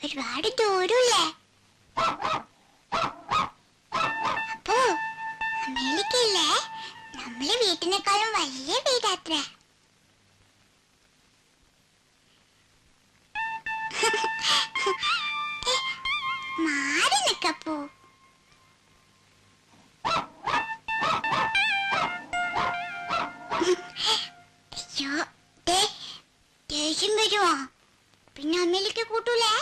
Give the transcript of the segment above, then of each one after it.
ഒരുപാട് ദൂരല്ലേ? അപ്പോ അമേരിക്കയില്ലേ നമ്മളെ വീട്ടിനേക്കാളും വലിയ വീടാത്ര. മാറി നിക്കപ്പോ. അയ്യോ ദേഷ്യം വരുമോ? പിന്നെ അമ്മയിലേക്ക് കൂട്ടൂലേ?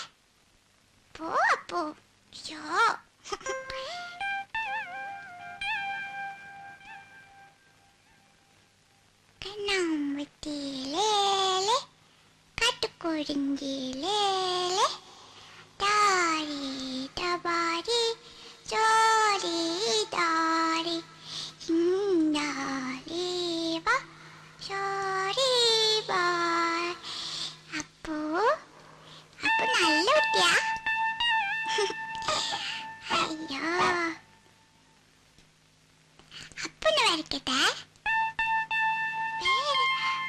പോ അപ്പോ. അയ്യോ കണ്ണാമ്പത്തിയിലേലെ കാട്ടുകുരുഞ്ചിയിലേലെ താരി തബാരി ചോരി താരി ഹിന്ദാലിവ ചോരി ബാ. അപ്പോ അപ്പൊ നല്ല കുട്ടിയാ. അയ്യോ അപ്പൊന്ന് വരയ്ക്കട്ടെ.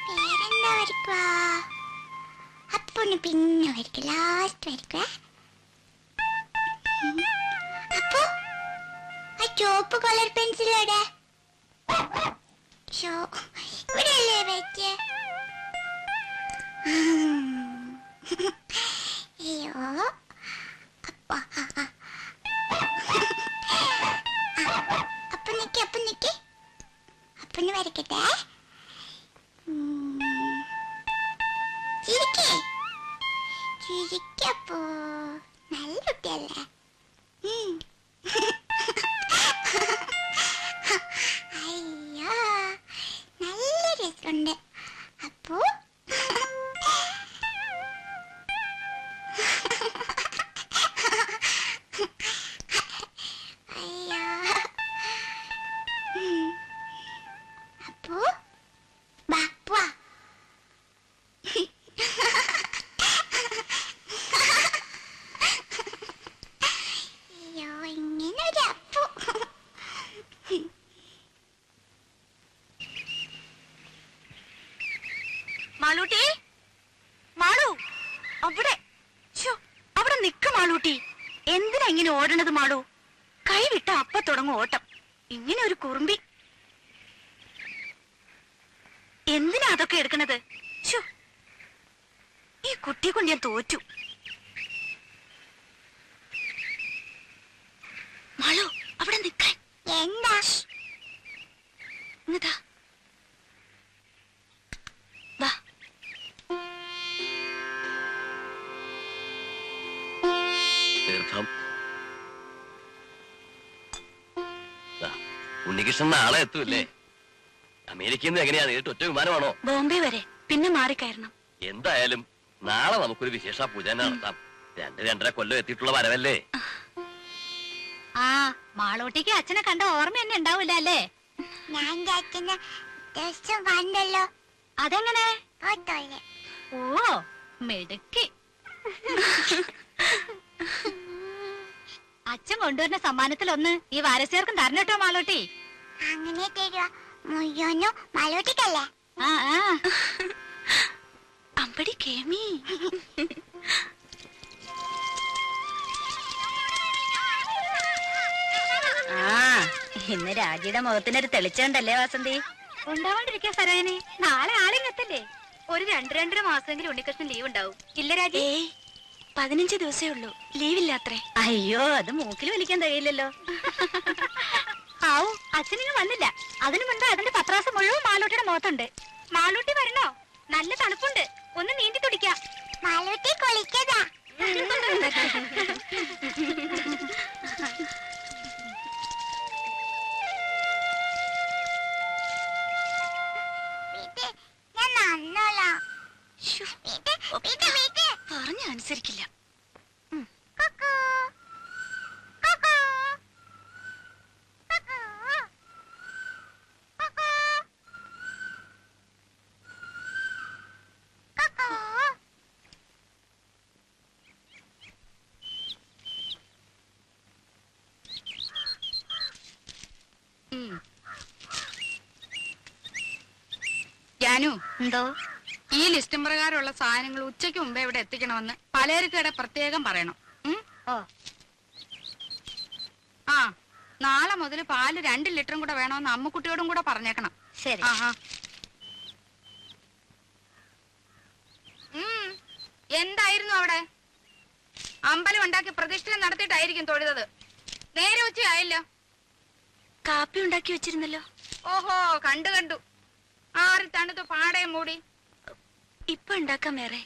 പേരെന്താ വരയ്ക്കുക? അപ്പൊന്ന് പിന്നെ വരയ്ക്കുക, ലാസ്റ്റ് വരയ്ക്കുക. അപ്പൊ ആ ചുവപ്പ് കളർ പെൻസിലോടെ ഇവിടെ അല്ലേ വെച്ച്? അയ്യോ അപ്പൊ അപ്പൊ നിക്ക് അപ്പൊന്ന് വരയ്ക്കട്ടെ. ചിരിക്കപ്പോ നല്ല കുട്ടിയല്ലേ? അയ്യോ നല്ല രസമുണ്ട്. അപ്പോ അയ്യോ അപ്പോ ബാപ്പുവാ. അയ്യോ ഇങ്ങനെ ഒരു അപ്പു. മാളൂട്ടി, മാളു അവിടെ അവിടെ നിക്ക. മാളൂട്ടി എന്തിനാ ഇങ്ങനെ ഓടണത്? മാളു കൈ വിട്ട അപ്പ തുടങ്ങും ഓട്ടം. ഇങ്ങനെ ഒരു കുറുമ്പി എന്തിനാ അതൊക്കെ എടുക്കണത്? ഈ കുട്ടിയെ കൊണ്ട് ഞാൻ തോറ്റു. മാളു അവിടെ നിക്കാൻ. എന്താ ഇങ്ങതാ വാ. തീർത്ഥം ഉണ്ണികൃഷ്ണൻ നാളെ എത്തൂല്ലേ? അമേരിക്കയിൽ നിന്ന് എങ്ങനെയാ? നേരിട്ട് ഒറ്റ വിമാനമാണോ? ബോംബെ വരെ, പിന്നെ മാറിക്കയറണം. എന്തായാലും നാളെ നമുക്കൊരു വിശേഷ പൂജ നടത്താം. 2-2.5 കൊല്ലം എത്തിയിട്ടുള്ള വരവല്ലേ? ആ മാളൂട്ടിക്ക് അച്ഛനെ കണ്ട ഓർമ്മ തന്നെ ഉണ്ടാവില്ല അല്ലേ? ഞാൻ അച്ഛനെ ദിവസം കണ്ടല്ലോ. അതെങ്ങനെ? ഫോട്ടോയില്. ഓ മിടുക്കി. അച്ഛൻ കൊണ്ടുവരുന്ന സമ്മാനത്തിലൊന്ന് ഈ വാരസ്യർക്കും തരണം കേട്ടോ മാളൂട്ടി. അങ്ങനെ തരുക മുയ്യോനും മാളൂട്ടിക്കല്ലേ? അമ്പടി കേമി. ഇന്ന് രാജിയുടെ മുഖത്തിനൊരു തെളിച്ചുണ്ടല്ലേ വാസന്തി? ഉണ്ടാവാണ്ടിരിക്കാ സരായനെ. നാളെ ആളിങ്ങത്തല്ലേ? ഒരു 2-2.5 മാസമെങ്കിലും ഉണ്ണികൃഷ്ണൻ ലീവ് ഉണ്ടാവും. ഇല്ല രാജി? 15 ദിവസേ ഉള്ളൂ, ലീവില്ലാത്രേ. അയ്യോ അത് മൂക്കിൽ വലിക്കാൻ കഴിയില്ലല്ലോ. ആവൂ അച്ഛനിങ്ങ് വന്നില്ല. അതിനു മുൻപ് അതിന്റെ പത്രാസം മുഴുവൻ മാളൂട്ടിയുടെ മുഖത്തുണ്ട്. മാളൂട്ടി വരണോ? നല്ല തണുപ്പുണ്ട്, ഒന്ന് നീന്തി തുടിക്കാം. മാളൂട്ടി കുളിക്കതാ. പറഞ്ഞ അനുസരിക്കില്ല. ജാനു, എന്തോ ഈ ലിസ്റ്റും പ്രകാരമുള്ള സാധനങ്ങൾ ഉച്ചയ്ക്ക് മുമ്പേ ഇവിടെ എത്തിക്കണമെന്ന് പലചരക്കടെ പ്രത്യേകം പറയണം. ഓ ആ നാളെ മുതൽ പാല് 2 ലിറ്ററും കൂടെ വേണമെന്ന് അമ്മുക്കുട്ടിയോടും കൂടെ പറഞ്ഞേക്കണം. ശരി. എന്തായിരുന്നു അവിടെ? അമ്പലം ഉണ്ടാക്കി പ്രതിഷ്ഠ നടത്തിയിട്ടായിരിക്കും തൊഴുതത്. നേരെ ഉച്ചയായില്ല. കാപ്പി ഉണ്ടാക്കി വെച്ചിരുന്നല്ലോ. ഓഹോ, കണ്ടു. ആറി തണുത്ത് പാടയും മൂടി. ഇപ്പൊ ഉണ്ടാക്കാം വേറെ.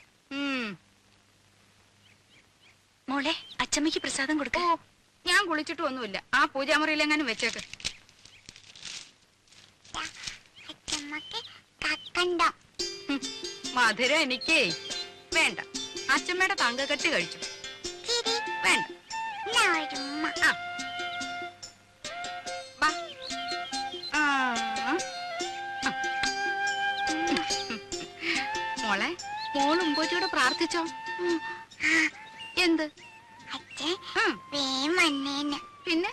മോളെ, അച്ചമ്മയ്ക്ക് പ്രസാദം കൊടുക്ക. ഓ, ഞാൻ കുളിച്ചിട്ടും ഒന്നുമില്ല. ആ പൂജാമുറിയിലെങ്ങാനും വെച്ചേക്ക്. മധുരം എനിക്കേ വേണ്ട. അച്ചമ്മയുടെ തങ്കക്കെട്ടി കഴിച്ചു. വേണ്ട. മോളെ, മോൾ ഉമ്പോറ്റിയോട് പ്രാർത്ഥിച്ചോ? എന്ത്? പിന്നെ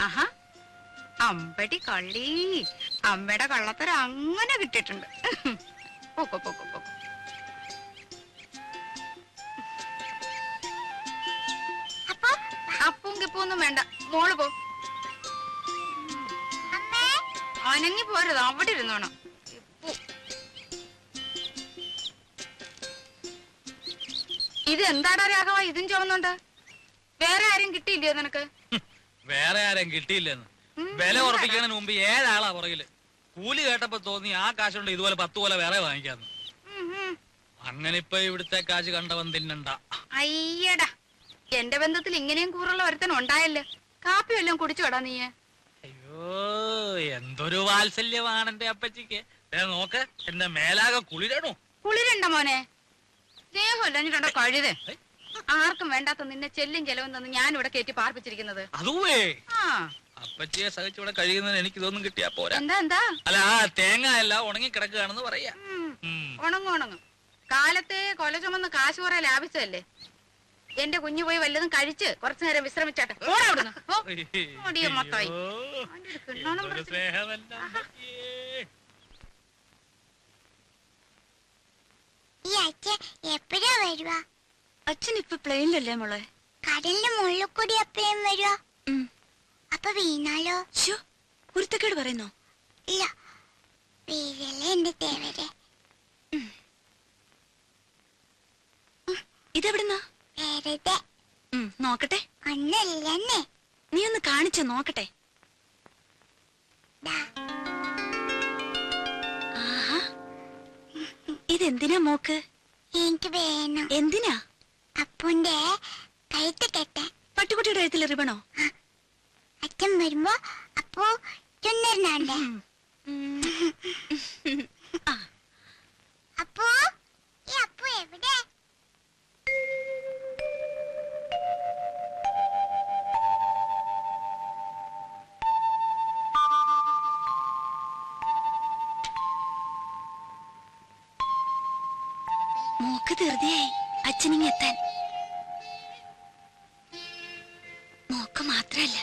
ആഹാ, അമ്പടി കള്ളി. അമ്മയുടെ കള്ളത്തരം അങ്ങനെ കിട്ടിയിട്ടുണ്ട്. പോക്കോ പോക്കോ പോക്കോ. അപ്പവും കിപ്പൊന്നും വേണ്ട. മോള് പോ. അനങ്ങി പോരുത്, അവിടെ ഇരുന്നോണം. ഇത് എന്താടാ രാഘവ, ഇതും ചുവന്നുണ്ട്? വേറെ ആരും കിട്ടിയില്ലയോ നിനക്ക്? വേറെ ആരും കിട്ടിയില്ലെന്ന് വില ഉറപ്പിക്കുന്നതിന് മുമ്പ് 7 ആളാ പുറകില്. കൂലി കേട്ടപ്പോ തോന്നി ആ കാശുണ്ട് ഇതുപോലെ 10 പോലെ വേറെ വാങ്ങിക്കാന്ന്. അങ്ങനെ ഇപ്പൊ ഇവിടുത്തെ കാശ് കണ്ടവൻ തിന്നണ്ട. അയ്യടാ, എന്റെ ബന്ധത്തിൽ ഇങ്ങനെയും കൂറുള്ള ഒരുത്തൻ ഉണ്ടായല്ലേ. കാപ്പി വല്ലതും കുടിച്ചോടാ നീ? അയ്യോ, എന്തൊരു വാത്സല്യമാണ് എന്റെ അപ്പച്ചിക്ക്. നോക്ക്, എന്റെ മേലാകെ കുളിരണോ. കുളിരണ്ട മോനെ, ദേഹമല്ലോ കഴുതേ. ആർക്കും വേണ്ടാത്ത നിന്നെ ചെല്ലും ചെലവും തന്ന് ഞാൻ ഇവിടെ കയറ്റി പാർപ്പിച്ചിരിക്കുന്നത്. അതുവേ അപ്പച്ചിയെ സഹിച്ചിവിടെ കഴിയുന്നതിന് എനിക്ക് ഇതൊന്നും കിട്ടിയാ പോരാ. എന്താ അല്ല, ആ തേങ്ങ എല്ലാം ഉണങ്ങി കിടക്കുകയാണെന്ന് പറയാ. ഉണങ്ങും. കാലത്തെ കൊല ചുമന്ന് കാശ് കുറെ ലാഭിച്ചതല്ലേ. എന്റെ കുഞ്ഞു പോയി വല്ലതും കഴിച്ച് കുറച്ചു നേരം വിശ്രമിച്ചാട്ടെ. മൊത്തമായി എപ്പോഴാ വരുവാ? അച്ഛൻ ഇപ്പൊ പ്ലെയിനിലല്ലേ മോളെ? കടലിന്റെ മുകളിൽ കൂടി എപ്പോഴും വരുവാ? അപ്പൊ വീണാലോ? കുരുത്തക്കേട് പറയുന്നോ? ഇല്ല, വീഴല്ലേ എന്റെ തേവരെ. ഇതെവിടുന്നാ? വെറുതെ നോക്കട്ടെ. ഒന്നല്ലേ, നീ ഒന്ന് കാണിച്ചു നോക്കട്ടെ. ഇതെന്തിനാ മോക്ക്? എനിക്ക് വേണം. എന്തിനാ? അപ്പുന്റെ കഴുത്ത് കെട്ടാൻ. പട്ടുകുട്ടിയുടെ കഴുത്തിൽ റിബണോ? അച്ഛൻ വരുമ്പോ അപ്പോ ചുന്നറിനാണ്ടേ. അപ്പോ ഈ അപ്പു എവിടെ? മോക്ക് ധൃതിയായി അച്ഛനിങ്ങെത്താൻ. മോക്ക് മാത്രല്ല,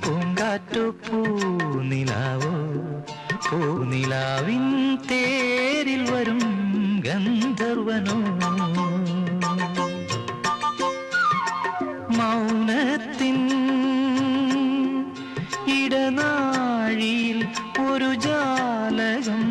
പൂങ്കാറ്റു പൂനിലാവോ, പൂനിലാവിൻ തേരിൽ വരും ഗന്ധർവനോ, മൗനത്തിൻ ഇടനാഴിയിൽ ഒരു ജാലകം,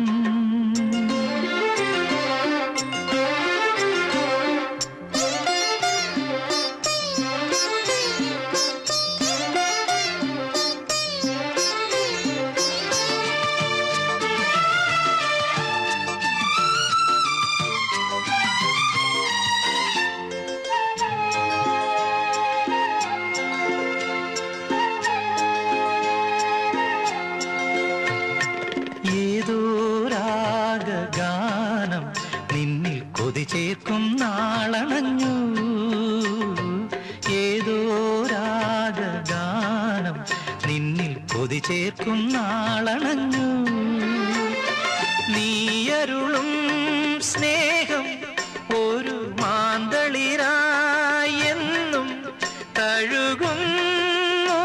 ഏതോ രാഗഗാനം നിന്നിൽ കൊതി ചേർക്കും നാളണഞ്ഞു. ഏതോ രാഗഗാനം നിന്നിൽ കൊതി ചേർക്കും നാളണഞ്ഞു. നീയരുളും സ്നേഹം ഒരു മാന്തളിരായെന്നും തഴുകുന്നു.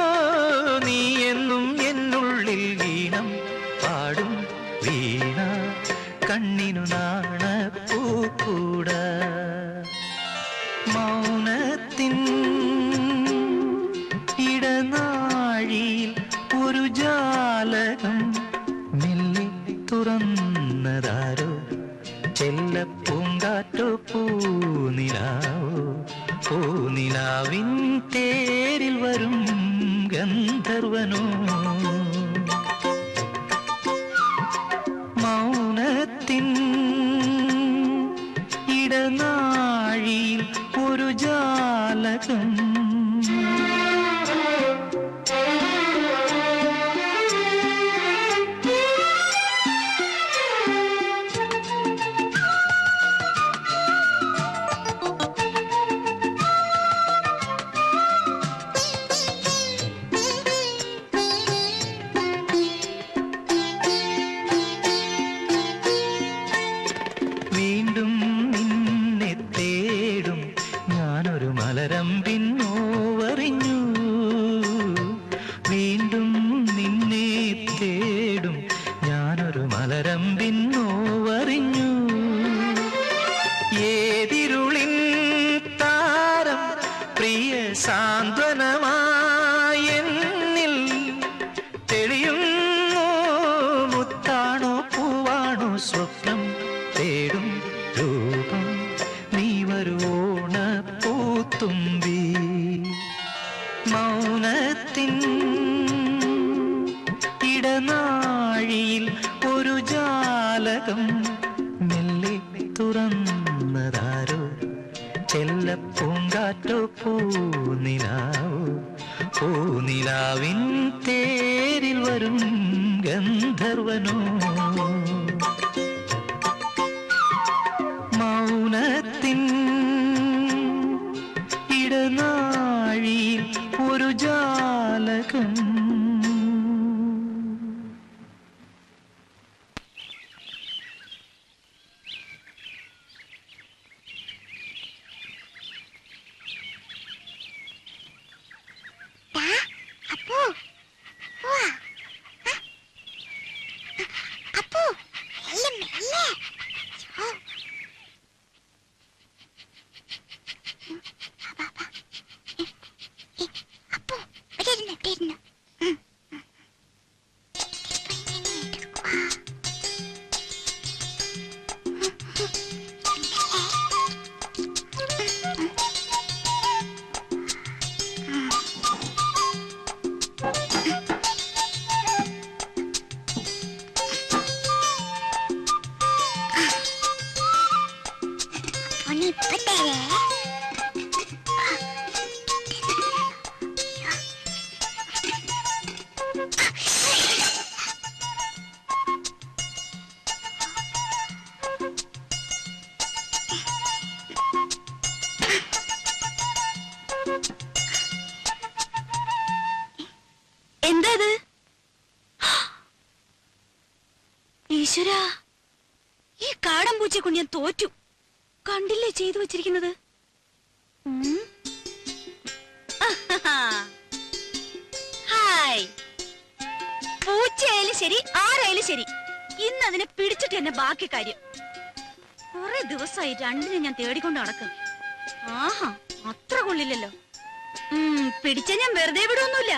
നീ എന്നും എന്നുള്ളിൽ വീണം പാടും വീണ കണ്ണിനു നാണപ്പൂക്കൂട. മൗനത്തിൻ ഇടനാഴിയിൽ ഒരു ജാലകം മെല്ലെ തുറന്നതാരോ. ചെല്ലപ്പൂങ്കാറ്റോ പൂനിലാവോ. പൂനിലാവിൻ തേരിൽ വരും ഗന്ധർവനോ. മൗനത്തിൻ ഇടനാഴിയിൽ ഒരു ജാലകം. വീണ്ടും നിന്നെ തേടും ഞാനൊരു മലരമ്പിൻ നോവറിഞ്ഞു. വീണ്ടും നിന്നെ തേടും ഞാനൊരു മലരമ്പിൻ നോവറിഞ്ഞു. ഏതിരുളിൻ താരം പ്രിയ സാന്ത്വനമായെന്നിൽ തെളിയുന്നു. മുത്താണോ പൂവാണോ സ്വപ്നം തേടും രൂപം നീ വരുവോണ പൂത്തുമ്പി. മൗനത്തിൻ ഇടനാഴിയിൽ ഒരു ജാലകം മെല്ലെ തുറന്നതാരോ. ചെല്ലപ്പൂങ്കാറ്റോ പൂനിലാവോ. പൂനിലാവിൻ തേരിൽ വരും ഗന്ധർവനോ. മൗനത്തിൻ ഇടനാഴിയിൽ ഒരു ജാലകം. അപ്പു അപ്പു മെല്ലെ മെല്ലെ. അപ്പു ഇവിടെ ഇരുന്നു ഇവിടെ ഇരുന്നു. ഇപ്പൊ തരേ. എന്താ ഇത്? ഈശ്വരാ, ഈ കാടൻ പൂച്ചയെ കൊണ്ട് ഞാൻ തോറ്റു. കണ്ടില്ലേ ചെയ്തു വെച്ചിരിക്കുന്നത്? ഹായ്. പൂച്ചയായാലും ശരി ആരായാലും ശരി, ഇന്ന് അതിനെ പിടിച്ചിട്ട് എന്നെ ബാക്കി കാര്യം. കുറെ ദിവസമായി രണ്ടിനെ ഞാൻ തേടിക്കൊണ്ട് നടക്കും. ആഹാ, അത്ര കൊള്ളില്ലല്ലോ. പിടിച്ച ഞാൻ വെറുതെ വിടൊന്നുമില്ല.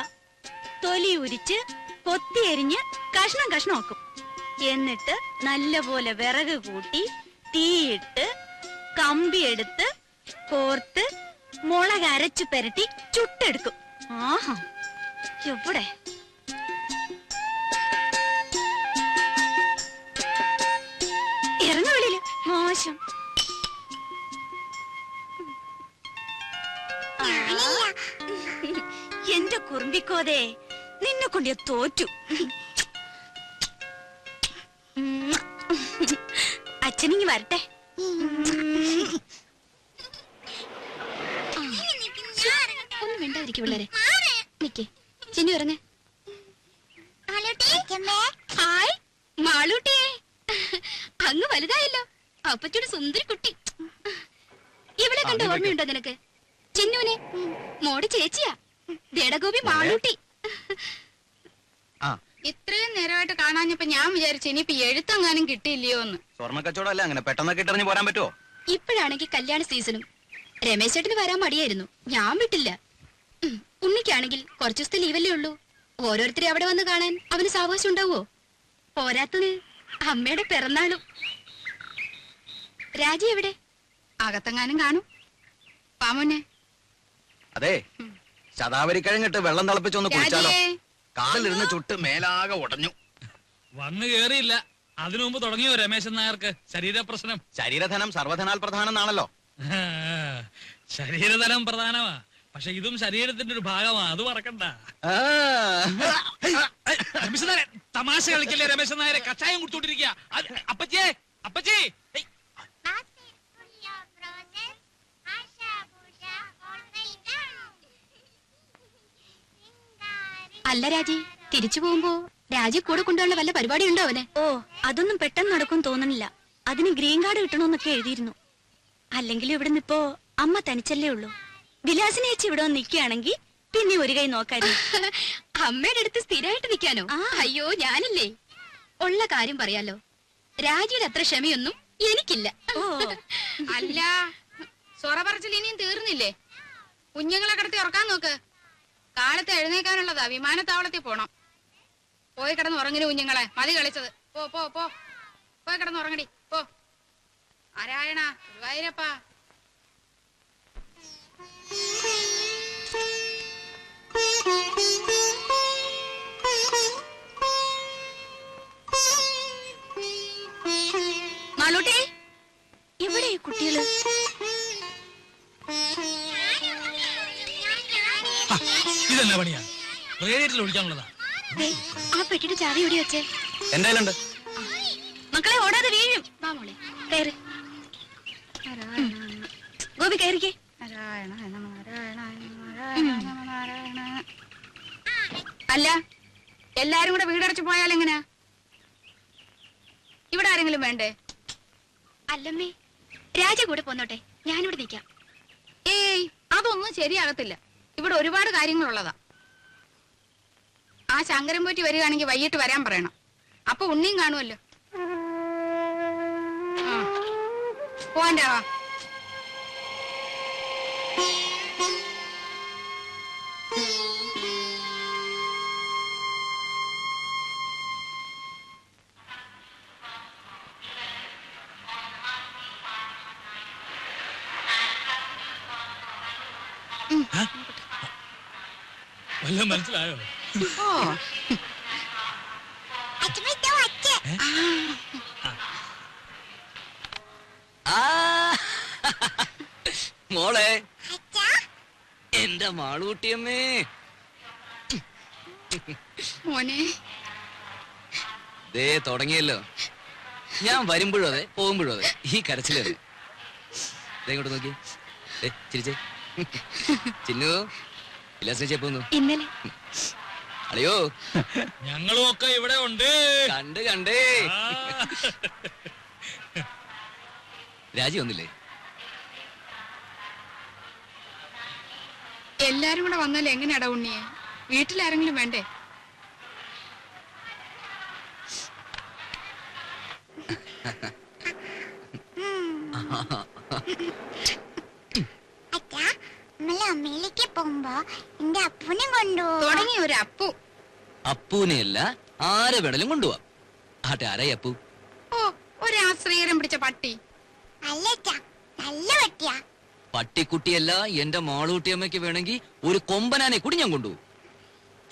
തൊലി ഉരിച്ച് കൊത്തി എരിഞ്ഞ് കഷ്ണം കഷ്ണമാക്കും. എന്നിട്ട് നല്ലപോലെ വിറക് കൂട്ടി തീയിട്ട് കമ്പിയെടുത്ത് കോർത്ത് മുളക് അരച്ചു പെരട്ടി ചുട്ടെടുക്കും. ആഹാ, എവിടെ ഇറങ്ങ വെളിയില്. മോശം. എന്റെ കുറുമ്പിക്കോതെ, നിന്നെ കൊണ്ട് തോറ്റു. അച്ഛനിങ്ങി വരട്ടെ. ഒന്നും മിണ്ടാതിരിക്കും പിള്ളേരെ. നിക്കേ ചിന്നു ഇറങ്ങ. ഹായ് മാളൂട്ടിയെ, അങ്ങ് വലുതായല്ലോ. അപ്പച്ചയുടെ സുന്ദരി കുട്ടി. ഇവളെ കണ്ട ഓർമ്മയുണ്ടോ നിനക്ക്? ചിന്നുവിനെ മോടെ ചേച്ചിയാ, ദേടഗോപി മാളൂട്ടി. ഇത്രയും നേരമായിട്ട് കാണാഞ്ഞപ്പോ ഞാൻ വിചാരിച്ചു ഇനിയിപ്പോ എഴുത്തെങ്ങാനും കിട്ടിയില്ലയോ എന്ന്. സ്വർണ്ണ കച്ചവടം അല്ല, അങ്ങനെ പെട്ടെന്നൊക്കെ ഇട്ടെറിഞ്ഞ് പോരാൻ പറ്റുമോ? ഇപ്പോഴാണെങ്കിൽ കല്യാണ സീസണും. രമേശ് ചേട്ടന് വരാൻ മടിയായിരുന്നു, ഞാൻ വിട്ടില്ല. ഉണ്ണിക്കാണെങ്കിൽ കുറച്ചു ദിവസത്തെ ലീവല്ലേ ഉള്ളൂ. ഓരോരുത്തരെ അവിടെ വന്ന് കാണാൻ അവന് സാവകാശം ഉണ്ടാവോ? പോരാത്തത് അമ്മയുടെ പിറന്നാളും. രാജി എവിടെ? അകത്തെങ്ങാനും കാണും. പാമോനെ. അതെ, ശതാവരിക്കഴിഞ്ഞിട്ട് വെള്ളം തിളപ്പിച്ചൊന്ന് കുളിച്ചാലോ? രാജിയേ. കാലിലിരുന്ന് ചുട്ട് മേലാകെ ഉടഞ്ഞു. വന്നു കേറിയില്ല, അതിനു മുമ്പ് തുടങ്ങിയോ രമേശൻ നായർക്ക് ശരീരപ്രശ്നം? ശരീരധനം സർവധനാൽ പ്രധാനം എന്നാണല്ലോ. ശരീരധനം പ്രധാനമാ, പക്ഷെ ഇതും ശരീരത്തിന്റെ ഒരു ഭാഗമാ, അത് മറക്കണ്ട. രമേശൻ നായരെ, തമാശ കളിക്കല്ലേ രമേശൻ നായരെ? കച്ചായം കൊടുത്തോണ്ടിരിക്കുക. അപ്പച്ചേ, അപ്പച്ചേ. അല്ല രാജി, തിരിച്ചു പോകുമ്പോ രാജി കൂടെ കൊണ്ടുള്ള വല്ല പരിപാടി ഉണ്ടോ അവന്? ഓ, അതൊന്നും പെട്ടെന്ന് നടക്കും തോന്നുന്നില്ല. അതിന് ഗ്രീൻ കാർഡ് കിട്ടണമെന്നൊക്കെ എഴുതിയിരുന്നു. അല്ലെങ്കിലും ഇവിടെ നിപ്പോ അമ്മ തനിച്ചല്ലേ ഉള്ളൂ. വിലാസിനെ ചേച്ചി ഇവിടെ വന്ന് നിൽക്കുകയാണെങ്കിൽ പിന്നെ ഒരു കൈ നോക്കായിരുന്നു. അമ്മയുടെ അടുത്ത് സ്ഥിരമായിട്ട് നിൽക്കാനോ? അയ്യോ, ഞാനില്ലേ. ഉള്ള കാര്യം പറയാലോ, രാജിയുടെ അത്ര ക്ഷമയൊന്നും എനിക്കില്ല. ഓ, അല്ല, സൊറ പറച്ചിൽ ഇനിയും തീർന്നില്ലേ? കുഞ്ഞുങ്ങളെ കിടത്തി ഉറക്കാൻ നോക്ക്. കാലത്ത് എഴുന്നേക്കാനുള്ളതാ, വിമാനത്താവളത്തിൽ പോണം. പോയി കിടന്ന് ഉറങ്ങിന് കുഞ്ഞുങ്ങളെ, മതി കളിച്ചത്. പോ പോ പോ, പോയി കിടന്ന് ഉറങ്ങടി. പോ. നാരായണ ഗുരുവായൂരപ്പ. മാളൂട്ടി, എവിടെ ഈ കുട്ടികള്? ഇതെന്നാ പണിയാ? റേഡിയേറ്ററിൽ ഒഴിക്കാനുള്ളതാ. ആ പെട്ടിയുടെ ചാവി എവിടെ വെച്ചേ? എന്റെ കയ്യിലുണ്ട്. മക്കളെ ഓടാതെ വീഴും. വാ മോളെ. കയറി ഗോപി, കയറിക്കേ. നാരായണ നാരായണ നാരായണ നാരായണ. അല്ല, എല്ലാരും കൂടെ വീടടച്ചു പോയാൽ എങ്ങനെയാ? ഇവിടെ ആരെങ്കിലും വേണ്ടേ? അല്ലമ്മേ, രാജ കൂടെ പോന്നോട്ടെ, ഞാനിവിടെ നിൽക്കാം. ഏയ്, അതൊന്നും ശരിയാകത്തില്ല. ഇവിടെ ഒരുപാട് കാര്യങ്ങളുള്ളതാ. ആ ശങ്കരൻ പോറ്റി വരികയാണെങ്കിൽ വൈകിട്ട് വരാൻ പറയണം. അപ്പൊ ഉണ്ണിയും കാണുമല്ലോ. പോവാണ്ടാവാ. വല്ലതും മനസ്സിലായോ? മോളെ, എന്റെ മാളൂട്ടിയമ്മേ. മോനെ, ദേ തുടങ്ങിയല്ലോ. ഞാൻ വരുമ്പോഴും അതെ, പോകുമ്പോഴും അതെ, ഈ കരച്ചിലത്. ഇങ്ങോട്ട് നോക്കി, ചിരിച്ചേ. ചിന്നു, വിലാസിനെ പോന്നു. ഇന്നലെ അളിയോ, ഞങ്ങളും ഒക്കെ ഇവിടെ ഉണ്ട്. കണ്ട് കണ്ടേ. രാജി വന്നില്ലേ? എല്ലാരും കൂടെ വന്നാലും എങ്ങനെയാടാ ഉണ്ണിയെ? വീട്ടിലാരെങ്കിലും വേണ്ടേ? അമ്മയിലേക്ക് പോകുമ്പോ എന്റെ അപ്പൂനെ കൊണ്ടുപോകും. തുടങ്ങി ഒരു അപ്പു. അപ്പൂനെയല്ല, ആരെ വേണലും കൊണ്ടുപോവാം. ആട്ടെ, ആരായി അപ്പു? ഓ, ഒരാശ്രയരം പിടിച്ച പട്ടി. അല്ലച്ചാ, നല്ല പട്ടിയാ. പട്ടിക്കുട്ടിയല്ല, എന്റെ മാളൂട്ടിയമ്മയ്ക്ക് വേണമെങ്കിൽ ഒരു കൊമ്പനാനെ കൂടി ഞാൻ കൊണ്ടുപോകും.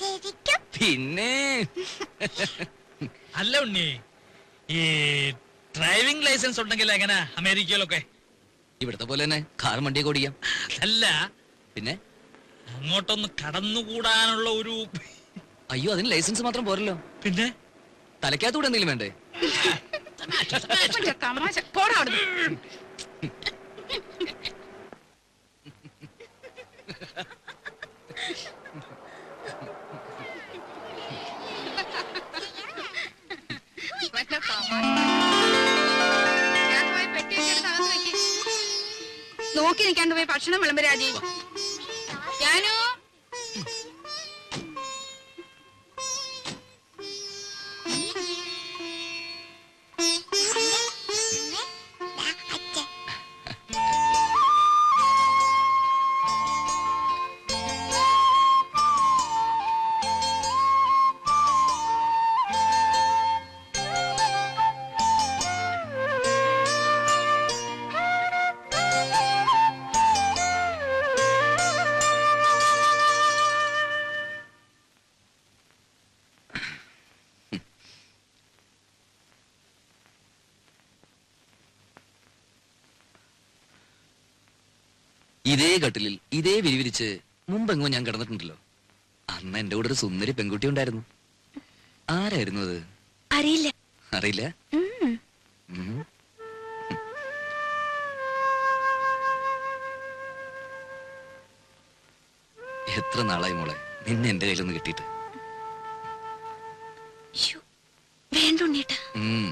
ശരിക്കും? പിന്നെ അല്ല ഉണ്ണി, ഈ ഡ്രൈവിംഗ് ലൈസൻസ് ഉണ്ടെങ്കിൽ എങ്ങനെ അമേരിക്കയിലൊക്കെ? ഇവിടത്തെ പോലെ തന്നെ കാർ വണ്ടിയൊക്കെ ഓടിക്കാം. അല്ല, പിന്നെ അങ്ങോട്ടൊന്ന് കടന്നുകൂടാനുള്ള ഒരു... അയ്യോ, അതിന് ലൈസൻസ് മാത്രം പോരല്ലോ. പിന്നെ തലയ്ക്കകത്തൂടെ എന്തെങ്കിലും വേണ്ടേ? തമാശ പോടാ അവിടുന്ന്. മറ്റേ തമാശ. ഞാൻ പോയി പെട്ടിയൊക്കെ എടുത്ത് അകത്ത് വെക്ക്. നോക്കി നിൽക്കാണ്ട് പോയി ഭക്ഷണം വിളമ്പ് രാജി. ഞാനോ അച്ഛൻ ഇതേ കട്ടിലിൽ ഇതേ വിരിവിരിച്ച് മുമ്പെങ്ങോ ഞാൻ കിടന്നിട്ടുണ്ടല്ലോ. അന്ന് എന്റെ കൂടെ ഒരു സുന്ദരി പെൺകുട്ടി ഉണ്ടായിരുന്നു. ആരായിരുന്നു അത്? അറിയില്ല. അറിയില്ല. ഉം. ഉം. എത്ര നാളായി മോളെ നിന്നെ എന്റെ കയ്യിലൊന്ന് കിട്ടിയിട്ട്. ശ്ശോ, വേണ്ട ഉണ്ണീട്ടാ. ഉം.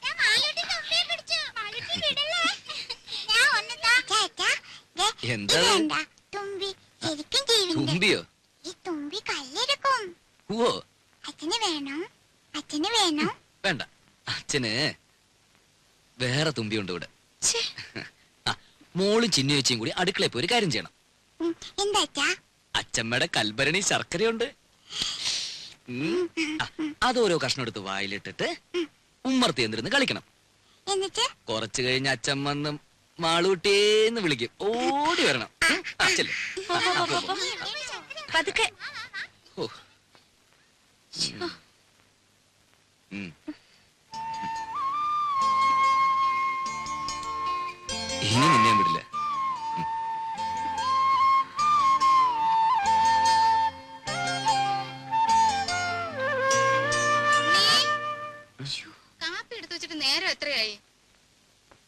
ഞാൻ മാളൂട്ടി തൊപ്പിയെ പിടിച്ചു. മാളൂട്ടി വിടല്ലേ? ഞാൻ ഒന്നതാ. ചേട്ടാ, ദേ, എന്താ ഇത് ഇത്? കണ്ടാ? തുമ്പി ശരിക്കും ജീവിണ്ട്. തുമ്പിയോ? ഈ തുമ്പി കല്ലെടുക്കും. ഓ അച്ഛന് വേണം. അച്ഛന് വേണം. വേണ്ട, അച്ഛന് വേറെ തുമ്പിയുണ്ട് ഇവിടെ. ഛേ, ആ, മോളും ചിന്നു ചേച്ചിയും കൂടി അടുക്കളയിൽ പോയി ഒരു കാര്യം ചെയ്യണം. എന്താ അച്ഛാ? അച്ഛമ്മയുടെ കൽഭരണി ശർക്കരയുണ്ട്. ആ, അതോരോ കഷ്ണം എടുത്ത് വായിലിട്ടിട്ട് ഉമ്മർത്തി എന്തിരുന്ന് കളിക്കണം. എന്നിട്ട് കുറച്ചു കഴിഞ്ഞ് അച്ഛൻ വന്ന് മാളൂട്ടേന്ന് വിളിക്കും. ഓടി വരണം. അച്ഛല്ലേ? പോ, പോ, പോ, പോ. പതുക്കെ. ഓ. ഉം. ഇനി നിന്നെ ഞാൻ വിടില്ല. കാപ്പി എടുത്തു വെച്ചിട്ട് നേരം എത്രയായി?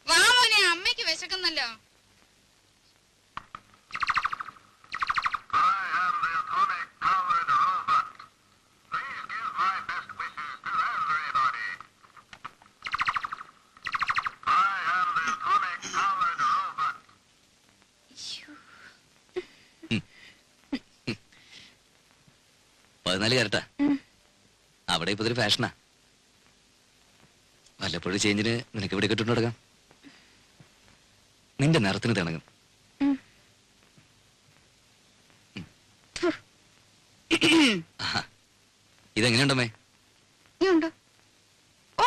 വാ മോനെ, അമ്മയ്ക്ക് വിശക്കുന്നല്ലോ. പതിനാല് കരട്ടാ. അവിടെ ഇപ്പൊ ഇതൊരു ഫാഷനാ. വല്ലപ്പോഴും ചേഞ്ചിന് നിനക്ക് ഇവിടെ കിട്ടുന്നു നടക്കാം. നിന്റെ നിറത്തിന് തിണങ്ങും. ആഹാ. ഇതെങ്ങനെയുണ്ടമ്മേ? നീയുണ്ടോ? ഓ,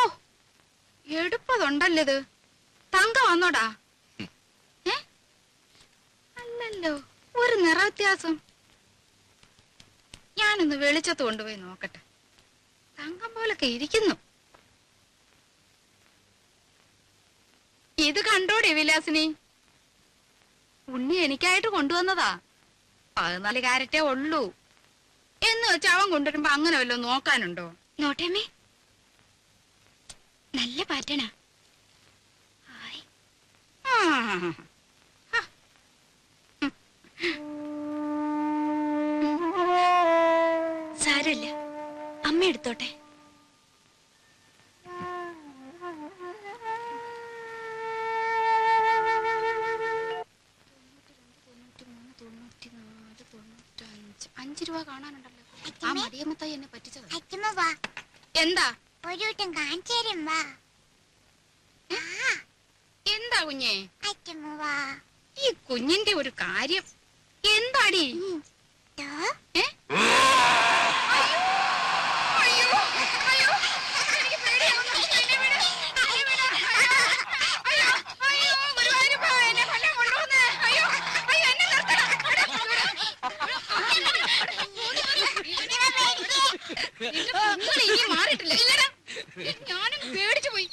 എടുപ്പതുണ്ടല്ലോ ഇത്. തങ്കം വന്നോടാ? ഏ? അല്ലല്ലോ, ഒരു നിറ വ്യത്യാസം. ഞാനൊന്ന് വെളിച്ചത്ത് കൊണ്ടുപോയി നോക്കട്ടെ. തങ്കം പോലൊക്കെ ഇരിക്കുന്നു. ഇത് കണ്ടോടെ വിലാസിനി? ഉണ്ണി എനിക്കായിട്ട് കൊണ്ടുവന്നതാ. 14 കാരറ്റേ ഉള്ളൂ എന്ന് വെച്ച് അവൻ കൊണ്ടുവരുമ്പോ അങ്ങനെ വല്ലതും നോക്കാനുണ്ടോ? നോട്ടേമ്മേ, നല്ല പാറ്റണാ. ഹായ്. ആ. സാരല്ല, അമ്മ എടുത്തോട്ടെ. $5 കാണാനുണ്ടല്ലോ. ആ മടിയമ്മത്തായി എന്നെ പറ്റിച്ചത്. അച്ഛമ്മ വാ. എന്താ ഒരു വട്ടം കാണിച്ചു തരും വാ. എന്താ കുഞ്ഞേ? അച്ഛമ്മ വാ. ഈ കുഞ്ഞിന്റെ ഒരു കാര്യം എന്താടി? ദോ. ഏ? അയ്യോ, അയ്യോ, അയ്യോ, എനിക്ക് പേടിയാവുന്നു. എന്നെ വിട്, എന്നെ വിട്. അയ്യോ, അയ്യോ, ഗുരുവായൂരപ്പാ, എന്നെ കൊല്ലാൻ കൊണ്ടുവന്നേ. അയ്യോ, അയ്യോ, എന്നെ നിർത്തണം. നിങ്ങൾ ഇനി മാറിയിട്ടില്ല. ഇല്ലടാ, ഞാനും പേടിച്ചു പോയി.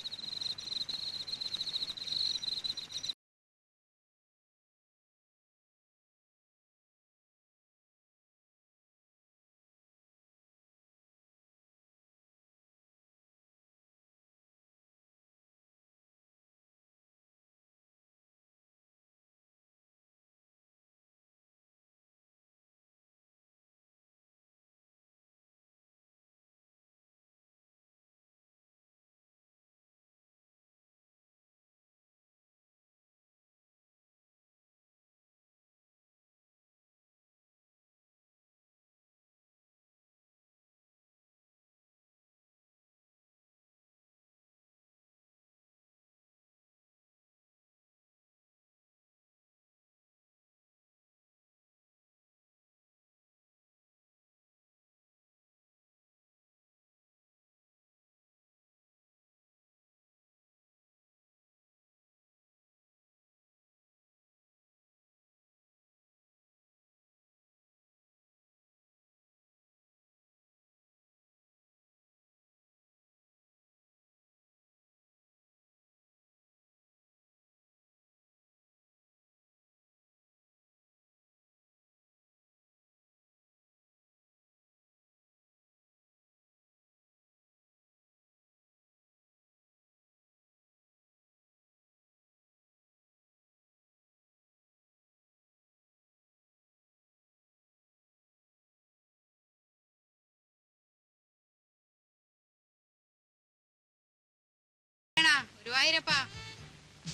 ഗുരുവായൂരപ്പാ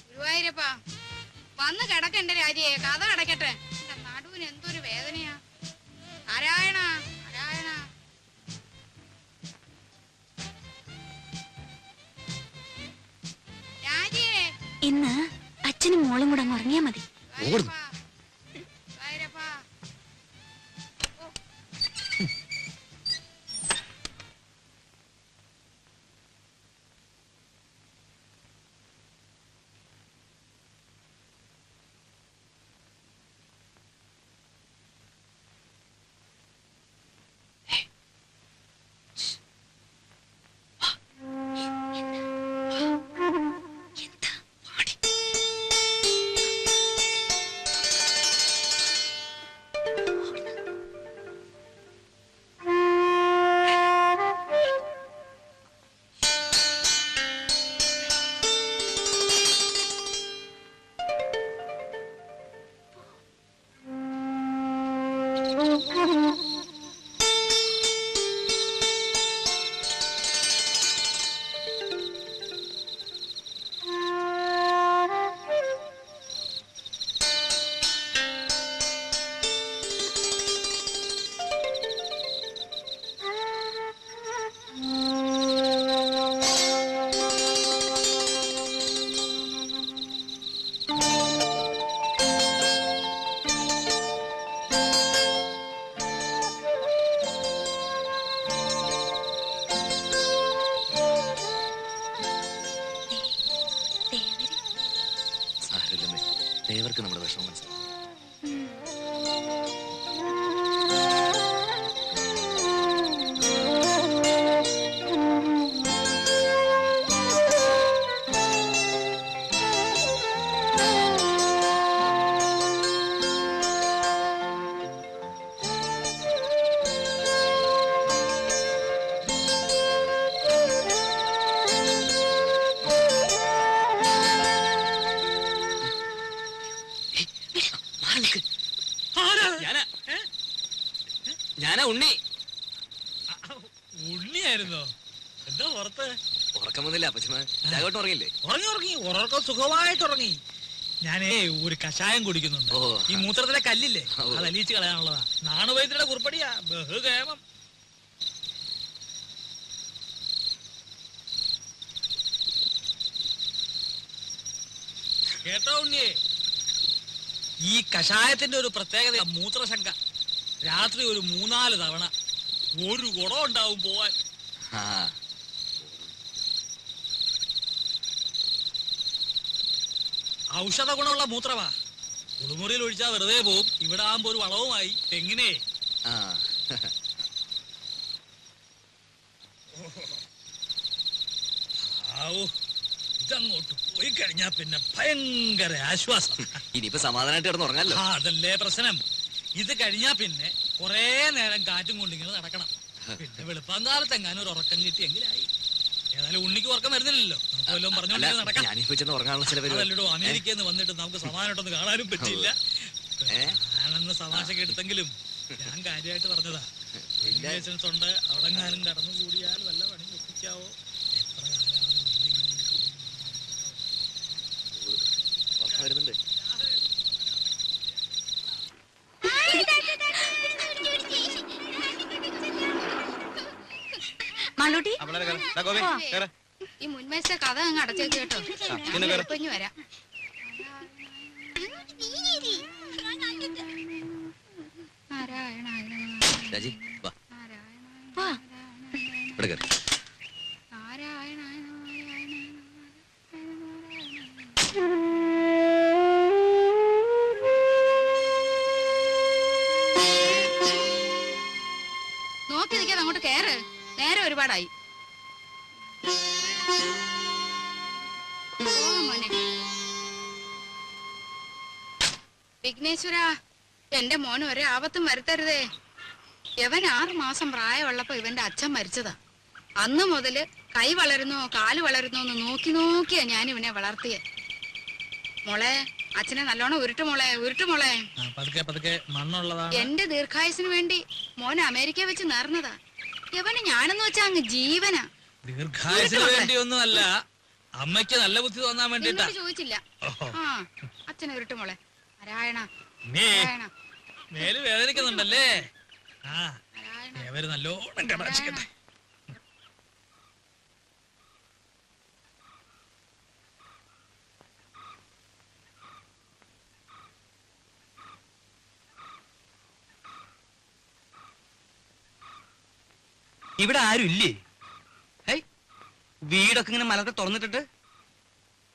ഗുരുവായൂരപ്പാ വന്ന് കിടക്കണ്ടേ രാജിയെ, കഥ അടയ്ക്കട്ടെ. എന്റെ നടുവിന് എന്തൊരു വേദനയാ. നാരായണ നാരായണ. രാജിയെ ഇന്ന് അച്ഛനും മോളും കൂടെ അങ്ങ് ഉറങ്ങിയാ മതി. ഗുരുവായൂരപ്പാ ഗുരുവായൂരപ്പാ. ദേവർക്ക് നമ്മുടെ വിഷമം മനസ്സിലാവും. ഞാനാ ഉണ്ണി. ഉണ്ണിയായിരുന്നോ? എന്താ പുറത്ത്? ഉറക്കം വന്നില്ല അപ്പച്ചമ്മ. രാഘവട്ടം ഉറങ്ങില്ലേ? ഉറങ്ങി ഉറക്കം സുഖമായിട്ട് ഉറങ്ങി. ഞാനേ ഒരു കഷായം കുടിക്കുന്നുണ്ട്. ഈ മൂത്രത്തിലെ കല്ലില്ലേ, അത് അലിയിച്ച് കളയാനുള്ളതാ. നാണുവൈദ്യരുടെ കുറിപ്പടിയാ, ബഹുകേമം. കേട്ടോ ഉണ്ണിയെ, ഈ കഷായത്തിന്റെ ഒരു പ്രത്യേകത മൂത്രശങ്ക. രാത്രി ഒരു 3-4 തവണ ഒരു കുടം ഉണ്ടാവും പോവാൻ. ഔഷധ ഗുണമുള്ള മൂത്രമാ. കുളിമുറിയിൽ ഒഴിച്ചാ വെറുതെ പോവും. ഇവിടെ ആകുമ്പോ ഒരു വളവുമായി. എങ്ങനെ ഇതങ്ങോട്ട് പോയി കഴിഞ്ഞാ പിന്നെ ഭയങ്കര ആശ്വാസം. ഇനിയിപ്പോ സമാധാനമായിട്ട് കിടന്ന് ഉറങ്ങാലോ. അതല്ലേ പ്രശ്നം. ഇത് കഴിഞ്ഞാ പിന്നെ കൊറേ നേരം കാറ്റും കൊണ്ടിങ്ങനെ നടക്കണം. പിന്നെ വെളുപ്പാങ്കാലത്ത് എങ്ങാനും ഒരു ഉറക്കം കിട്ടിയെങ്കിലായി. ഏതായാലും ഉണ്ണിക്ക് ഉറക്കം വരുന്നില്ലല്ലോ. നമുക്ക് വല്ലതും പറഞ്ഞോണ്ട് നടക്കാം. അതല്ലോ അമേരിക്കയിൽ നിന്ന് വന്നിട്ട് നമുക്ക് സമാധാനമായിട്ടൊന്ന് കാണാനും പറ്റില്ല. ഞാനന്ന് സമാശൊക്കെ എടുത്തെങ്കിലും ഞാൻ കാര്യമായിട്ട് പറഞ്ഞതാ. ലൈസൻസ് ഉണ്ട്, അവിടെ എങ്ങാനും കടന്നു കൂടിയാൽ വല്ല പണി ഒപ്പിക്കാവോ? എത്ര കാലമാണ് വരുന്നുണ്ട്. ഈ മുൻവശത്തെ കഥ അങ്ങ് അടച്ചേക്ക് കേട്ടോ. ഇനി വരാം. നോക്കി നിൽക്കാതെ അങ്ങോട്ട് കേറ്. നേരെ ഒരുപാടായി. വിഘ്നേശ്വര, എന്റെ മോന് ഒരേ ആപത്തും വരുത്തരുതേ. ഇവൻ 6 മാസം പ്രായമുള്ളപ്പോ ഇവന്റെ അച്ഛൻ മരിച്ചതാ. അന്ന് മുതല് കൈ വളരുന്നോ കാല് വളരുന്നോ എന്ന് നോക്കി നോക്കിയാ ഞാൻ ഇവനെ വളർത്തിയെ. മോളെ, അച്ഛനെ നല്ലോണം ഉരുട്ടു മോളെ, ഉരുട്ടു മോളെ. എന്റെ ദീർഘായുസിന് വേണ്ടി മോനെ അമേരിക്ക വെച്ച് നേർന്നതാ. ഇവന് ഞാനെന്ന് വെച്ചാ അങ്ങ് ജീവനാ. ദീർഘായുസിന് വേണ്ടിയൊന്നും അല്ല, അമ്മയ്ക്ക് നല്ല ബുദ്ധി തോന്നാൻ വേണ്ടിട്ടാ. നിന്നോട് ചോദിച്ചില്ല. ആ അച്ഛനെ ഉരുട്ട് മോളെ. നാരായണ നീ നാരായണ മേല് വേദനിക്കുന്നുണ്ടല്ലേ? ആ നാരായണ. ഏവര് നല്ലോണം കടാക്ഷിക്കട്ടെ. ഇവിടെ ആരും ഇല്ലേ? വീടൊക്കെ ഇങ്ങനെ മലത്തെ തുറന്നിട്ടിട്ട്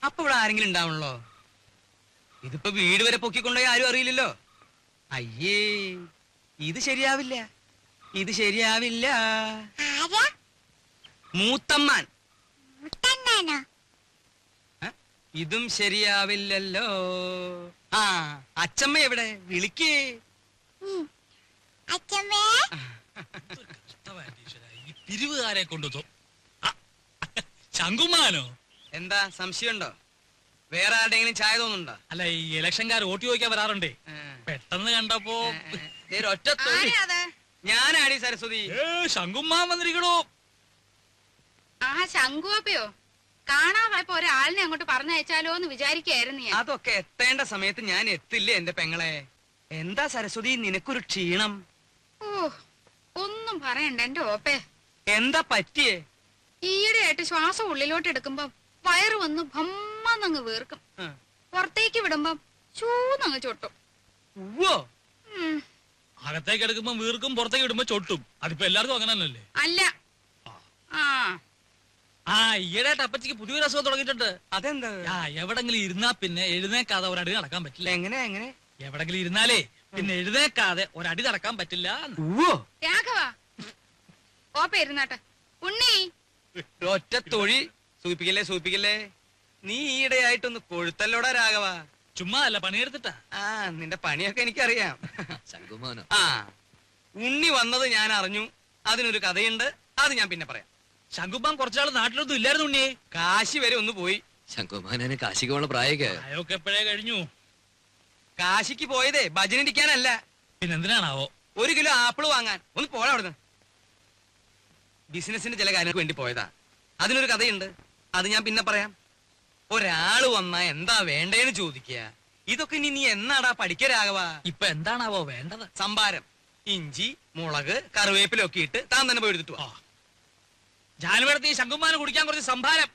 അപ്പൊ ഇവിടെ ആരെങ്കിലും ഉണ്ടാവണല്ലോ. ഇതിപ്പോ വീട് വരെ പൊക്കിക്കൊണ്ടുപോയി ആരും അറിയില്ലല്ലോ. അയ്യേ, ഇത് ശരിയാവില്ല, ഇത് ശരിയാവില്ല. ആരാ? മൂത്തമ്മാൻ. മുത്തണ്ണനോ? ഇതും ശരിയാവില്ലല്ലോ. ആ അച്ചമ്മ എവിടെ? വിളിക്കേ. അച്ഛമ്മേ. ഈ പിരിവുകാരെ കൊണ്ടു ശങ്കുമാനോ? എന്താ സംശയമുണ്ടോ? വേറെ ആരുടെങ്കിലും ചായ തോന്നുന്നുണ്ടോ? അല്ല, ഈ ഇലക്ഷൻകാർ വോട്ട് ചോദിക്കാൻ വരാറുണ്ടേ. പെട്ടെന്ന് കണ്ടപ്പോ ഒറ്റ ഞാനാടി സരസ്വതി. ശങ്കുമാൻ വന്നിരിക്കണോ? ആ ശങ്കുവപ്പയോ കാണാതായപ്പോ ഒരാളിനെ അങ്ങോട്ട് പറഞ്ഞയച്ചാലോ എന്ന് വിചാരിക്കായിരുന്നു ഞാൻ. അതൊക്കെ എത്തേണ്ട സമയത്ത് ഞാൻ എത്തില്ലേ എന്റെ പെങ്ങളെ. എന്താ സരസ്വതി നിനക്കൊരു ക്ഷീണം? ഓ ഒന്നും പറയണ്ട എന്റെ ഓപ്പേ. എന്താ പറ്റിയേ? ഈയിടെയായിട്ട് ശ്വാസം ഉള്ളിലോട്ട് എടുക്കുമ്പോ വയറ് വന്ന് ഭമ്മന്നങ്ങ് വീർക്കും. പുറത്തേക്ക് വിടുമ്പം ചൂന്നങ്ങ് ചൊട്ടും. അകത്തേക്ക് എടുക്കുമ്പോ വീർക്കും, പുറത്തേക്ക് ഇടുമ്പോ ചൊട്ടും. അതിപ്പോ എല്ലാവർക്കും അങ്ങനെ തന്നെയല്ലേ? അല്ല. ആ ഈയിടെയായിട്ട് അപ്പച്ചിക്ക് പുതിയൊരു അസുഖം തുടങ്ങിയിട്ടുണ്ട്. അതെന്താ? എവിടെങ്കിലും ഇരുന്നാ പിന്നെ എഴുന്നേക്കാതെ ഒരടി നടക്കാൻ പറ്റില്ല. എങ്ങനെ എങ്ങനെ? എവിടെങ്കിലും ഇരുന്നാലേ പിന്നെ എഴുന്നേക്കാതെ ഒരടി നടക്കാൻ പറ്റില്ല. രാഘവ ഓപ്പ ഇരുന്നാട്ടെ. ഉണ്ണി ഒറ്റ തൊഴി. സൂപ്പിക്കല്ലേ സൂപ്പിക്കല്ലേ. നീ ഈയിടെയായിട്ടൊന്ന് കൊഴുത്തല്ലോടാ രാഘവ. ചുമ്മാ അല്ല, പണിയെടുത്തിട്ടാ. ആ നിന്റെ പണിയൊക്കെ എനിക്കറിയാം. ശങ്കുമാനോ? ആ ഉണ്ണി വന്നത് ഞാൻ അറിഞ്ഞു. അതിനൊരു കഥയുണ്ട്, അത് ഞാൻ പിന്നെ പറയാം. ശങ്കുമാൻ കുറച്ചാൾ നാട്ടിലൊന്നും ഇല്ലായിരുന്നു ഉണ്ണിയെ. കാശി വരെ ഒന്ന് പോയി. ശങ്കുമാനെ കാശിക്ക് പോണ പ്രായൊക്കെ പ്രായമൊക്കെ എപ്പോഴേ കഴിഞ്ഞു. കാശിക്ക് പോയതേ ഭജനടിക്കാനല്ല. പിന്നെന്തിനാണാവോ? 1 കിലോ ആപ്പിള് വാങ്ങാൻ. ഒന്ന് പോടാ അവിടുന്ന്. ബിസിനസിന്റെ ചില കാര്യങ്ങൾക്ക് വേണ്ടി പോയതാ. അതിനൊരു കഥയുണ്ട്, അത് ഞാൻ പിന്നെ പറയാം. ഒരാള് വന്നാ എന്താ വേണ്ടേന്ന് ചോദിക്കുക. ഇതൊക്കെ ഇനി നീ എന്നാടാ പഠിക്കരാകവാ? ഇപ്പൊ എന്താണാവോ വേണ്ടത്? സംഭാരം. ഇഞ്ചി, മുളക്, കറിവേപ്പിലൊക്കെ ഇട്ട് താൻ തന്നെ പോയി എടുത്തിട്ട് വാ. ജാനുവരത്തി ശങ്കുമാന് കുടിക്കാൻ കുറച്ച് സംഭാരം.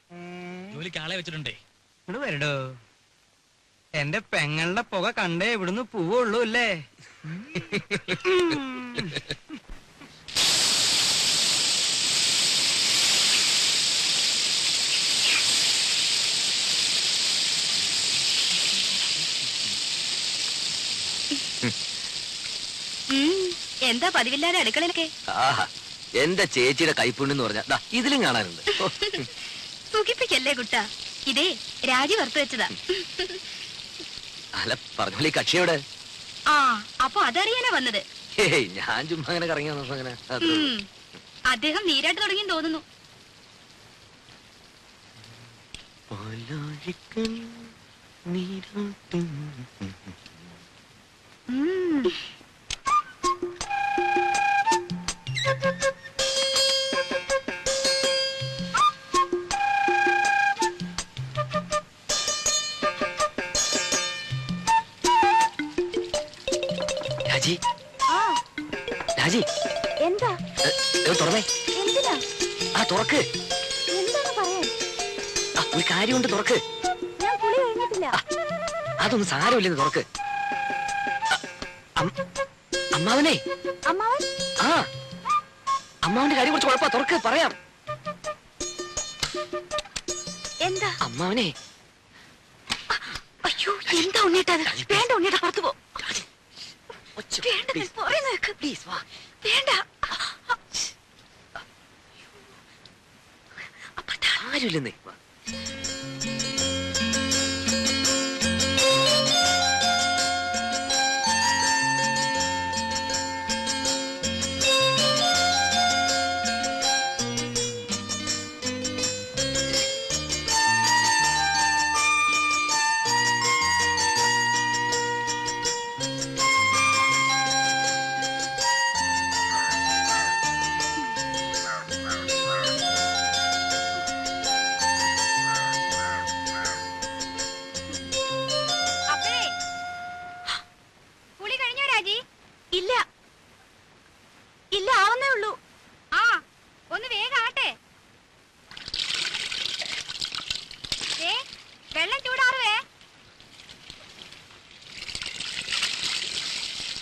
ജോലിക്ക് ആളെ വെച്ചിട്ടുണ്ടേ. ഇങ്ങോട്ട് വരടോ. എന്റെ പെങ്ങളുടെ പുക കണ്ടേ ഇവിടുന്ന് പോവുള്ളൂ അല്ലേ? എന്താ പതിവില്ലാതെ അടുക്കളയിലൊക്കെ? ആഹാ, എന്റെ ചേച്ചിയുടെ കൈപ്പുണ്ണെന്ന് പറഞ്ഞാ ഇതിലും കാണാനുണ്ട്. സുഖിപ്പിക്കല്ലേ കുട്ട. ഇതേ രാജി വറുത്തു വെച്ചതാ. അല്ല പറഞ്ഞോളി, കക്ഷിയോടെ? ആ അപ്പൊ അതറിയാനാ വന്നത്? ഏയ്, ഞാൻ ചുമ്മാ അങ്ങനെ കറങ്ങി വന്നപ്പോ അങ്ങനെ. അദ്ദേഹം നീരാട്ട് തുടങ്ങി തോന്നുന്നു. രാജി, രാജി, എന്താ തുറന്നേ. എന്തിനാ? ആ തുറക്ക്. എന്താണ് പറയാൻ? ഒരു കാര്യമുണ്ട്, തുറക്ക്. ഞാൻ കുളി കഴിഞ്ഞിട്ടില്ല. അതൊന്നും സാരമില്ലെന്ന് തുറക്ക്. അമ്മാവനെ. അമ്മാവൻ? ആ അമ്മാവന്റെ കാര്യം കുറച്ച് കുഴപ്പാ. തുറക്ക്, പറയാം. എന്താ? അമ്മാവനെ. അയ്യോ, എന്താ ഉണ്ണിട്ടത്? വേണ്ട ഉണ്ണിയുടെ പുറത്തു പോ. വേണ്ട. ആരുമില്ലെന്നേ. ഇല്ല ഇല്ല, ആവുന്നേ ഉള്ളൂ. ആ ഒന്ന് വേഗം ആട്ടെ. വെള്ളം ചൂടാറുവേ.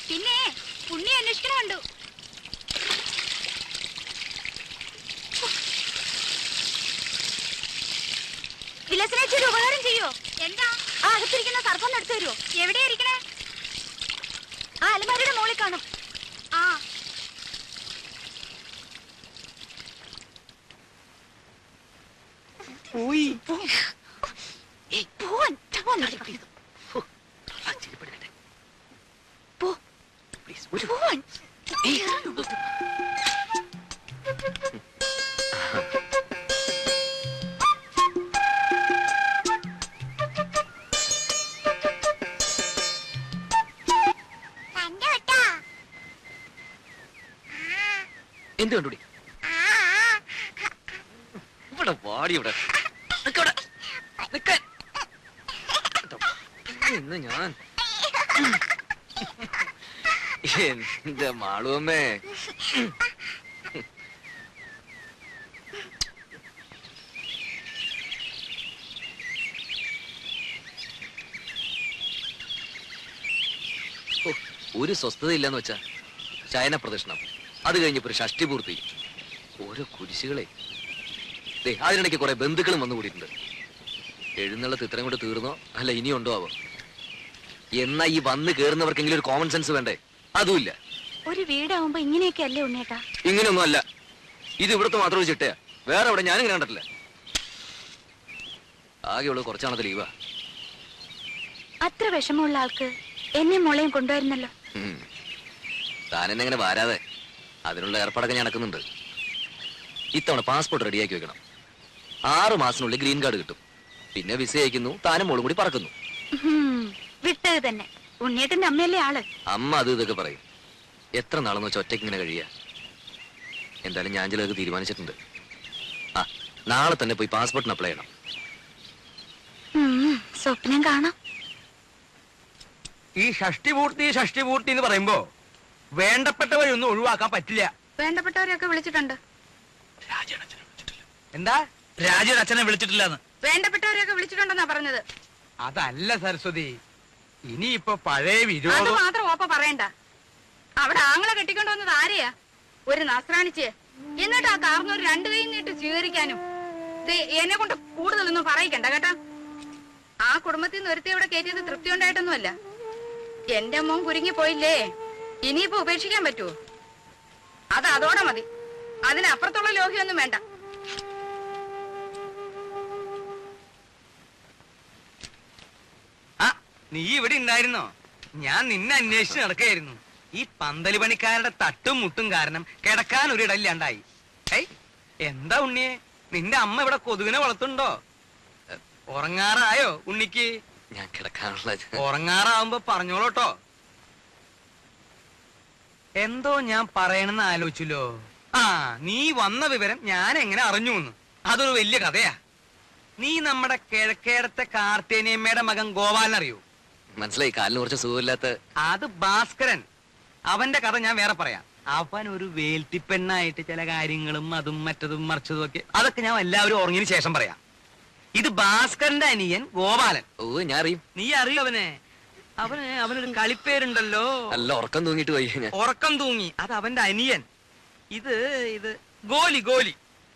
പിന്നെ ഉണ്ണി അന്വേഷിക്കണ കണ്ടു. വിലാസിനേച്ചി ഒരു ഉപകാരം ചെയ്യോ? എന്താ? ആ അകത്തിരിക്കുന്ന സർപ്പം എടുത്തു തരുമോ? എവിടെയാ ഇരിക്കണേ? ആ അലമാരയുടെ മുകളിൽ കാണും. ആ എന്ത് കണ്ടുപിടി? ഇവിടെ വാടി, ഇവിടെ ഇന്ന് ഞാൻ എന്റെ മാളുവമ്മേ. ഒരു സ്വസ്ഥത ഇല്ലെന്ന് വെച്ചാ ശയന പ്രദക്ഷിണം, അത് കഴിഞ്ഞപ്പോ ഒരു ഷഷ്ടി പൂർത്തി, ഓരോ കുരിശുകളെ. അതിനിടയ്ക്ക് കുറെ ബന്ധുക്കളും വന്നു കൂടിയിട്ടുണ്ട്. എഴുന്നള്ളത്ത് ഇത്രയും കൊണ്ട് തീർന്നോ അല്ല ഇനിയുണ്ടോ ആവോ? എന്നാ ഈ വന്ന് കേറുന്നവർക്കെങ്കിലും ഒരു കോമൺ സെൻസ് വേണ്ടേ? അതുമില്ല. ഒരു വീടാവുമ്പോ ഇങ്ങനെയൊക്കെ അല്ലേ ഉണ്ണേട്ടാ? ഇങ്ങനെയൊന്നും അല്ല. ഇത് ഇവിടുത്തെ മാത്രം ഒരു ചിട്ടയാ, വേറെ എവിടെ ഞാനിങ്ങനെ കണ്ടിട്ടില്ല. ആകെയുള്ളത് കുറച്ചാണത് ലീവാ. അത്ര വിഷമമുള്ള ആൾക്ക് എന്നെ മോളെയും കൊണ്ടുവരുന്നല്ലോ. താനെന്നെ ഇങ്ങനെ വാരാതെ അതിനുള്ള ഏർപ്പാടൊക്കെ ഞാൻ നടക്കുന്നുണ്ട്. ഇത്തവണ പാസ്പോർട്ട് റെഡിയാക്കി വെക്കണം. 6 മാസത്തിനുള്ളിൽ ഗ്രീൻ കാർഡ് കിട്ടും. പിന്നെ വിസ അയക്കുന്നു, താനും മോളും കൂടി പറക്കുന്നു. വിട്ടത് തന്നെ. ഉണ്ണിയേട്ടന്റെ അമ്മയല്ലേ ആള്. അമ്മ അത് ഇതൊക്കെ പറയും. എത്ര നാളെന്ന് വെച്ചാൽ ഒറ്റയ്ക്ക് ഇങ്ങനെ കഴിയാ. എന്തായാലും ഞാൻ ചിലതൊക്കെ തീരുമാനിച്ചിട്ടുണ്ട്. ആ നാളെ തന്നെ പോയി പാസ്പോർട്ടിന് അപ്ലൈ ചെയ്യണം. സ്വപ്നം കാണാം. ഈ ഷഷ്ടിപൂർത്തി എന്ന് പറയുമ്പോ വേണ്ടപ്പെട്ടവരൊന്നും ഒഴിവാക്കാൻ പറ്റില്ല. വേണ്ടപ്പെട്ടവരെയൊക്കെ വിളിച്ചിട്ടുണ്ട്. എന്താ? രാജയുടെ അച്ഛനെ വിളിച്ചിട്ടില്ലെന്ന്. വേണ്ടപ്പെട്ടവരെയൊക്കെ വിളിച്ചിട്ടുണ്ടെന്നാ പറഞ്ഞത്. അതല്ല സരസ്വതി, ഇനിയിപ്പൊ പഴയ അത് വിരോധം മാത്രം ഓപ്പ പറയണ്ട. അവിടെ ആങ്ങളെ കെട്ടിക്കൊണ്ട് വന്നത് ആരെയാ? ഒരു നസ്രാണിച്ച്. എന്നിട്ട് ആ കാർന്നൂർ 2 കൈ നീട്ട് സ്വീകരിക്കാനും. എന്നെ കൊണ്ട് കൂടുതലൊന്നും പറയിക്കണ്ട കേട്ടാ. ആ കുടുംബത്തിൽ നിന്ന് ഒരുത്തി ഇവിടെ കയറ്റിയത് തൃപ്തി ഉണ്ടായിട്ടൊന്നുമല്ല. എന്റെ മോൻ കുരുങ്ങി പോയില്ലേ, ഇനിയിപ്പോ ഉപേക്ഷിക്കാൻ പറ്റുമോ? അത് അതോടെ മതി. അതിനപ്പുറത്തുള്ള ലോഹ്യൊന്നും വേണ്ട. ആ നീ ഇവിടെ ഉണ്ടായിരുന്നോ? ഞാൻ നിന്നെ അന്വേഷിച്ച് നടക്കുകയായിരുന്നു. ഈ പന്തല് പണിക്കാരുടെ തട്ടും മുട്ടും കാരണം കിടക്കാൻ ഒരിടയില്ലാണ്ടായി. എന്താ ഉണ്ണിയെ, നിന്റെ അമ്മ ഇവിടെ കൊതുകിനെ വളർത്തുണ്ടോ? ഉറങ്ങാറായോ ഉണ്ണിക്ക്? ഞാൻ കിടക്കാനുള്ള ഉറങ്ങാറാവുമ്പോ പറഞ്ഞോളൂട്ടോ. എന്തോ ഞാൻ പറയണെന്ന് ആലോചിച്ചല്ലോ. ആ നീ വന്ന വിവരം ഞാൻ എങ്ങനെ അറിഞ്ഞു എന്ന്, അതൊരു വലിയ കഥയാ. നീ നമ്മുടെ കിഴക്കേടത്തെ കാർത്തേനിയമ്മയുടെ മകൻ ഗോപാലൻ അറിയൂ? മനസ്സിലായി. കാലിന് കുറച്ച് സുഖമില്ലാത്ത. അത് ഭാസ്കരൻ. അവന്റെ കഥ ഞാൻ വേറെ പറയാം. അവൻ ഒരു വേൽത്തിപ്പെണ്ണായിട്ട് ചില കാര്യങ്ങളും അതും മറ്റതും മറിച്ചതും ഒക്കെ, അതൊക്കെ ഞാൻ എല്ലാവരും ഉറങ്ങിയതിനു ശേഷം പറയാം. ഇത് ഭാസ്കരന്റെ അനിയൻ ഗോപാലൻ. ഓ ഞാൻ അറിയും. നീ അറിയും അവനെ? അവനൊരു കളിപ്പേരുണ്ടല്ലോ. അല്ല, ഉറക്കം തൂങ്ങിട്ട് പോയി. ഉറക്കം തൂങ്ങി, അത് അവന്റെ അനിയൻ. ഇത് ഗോലി.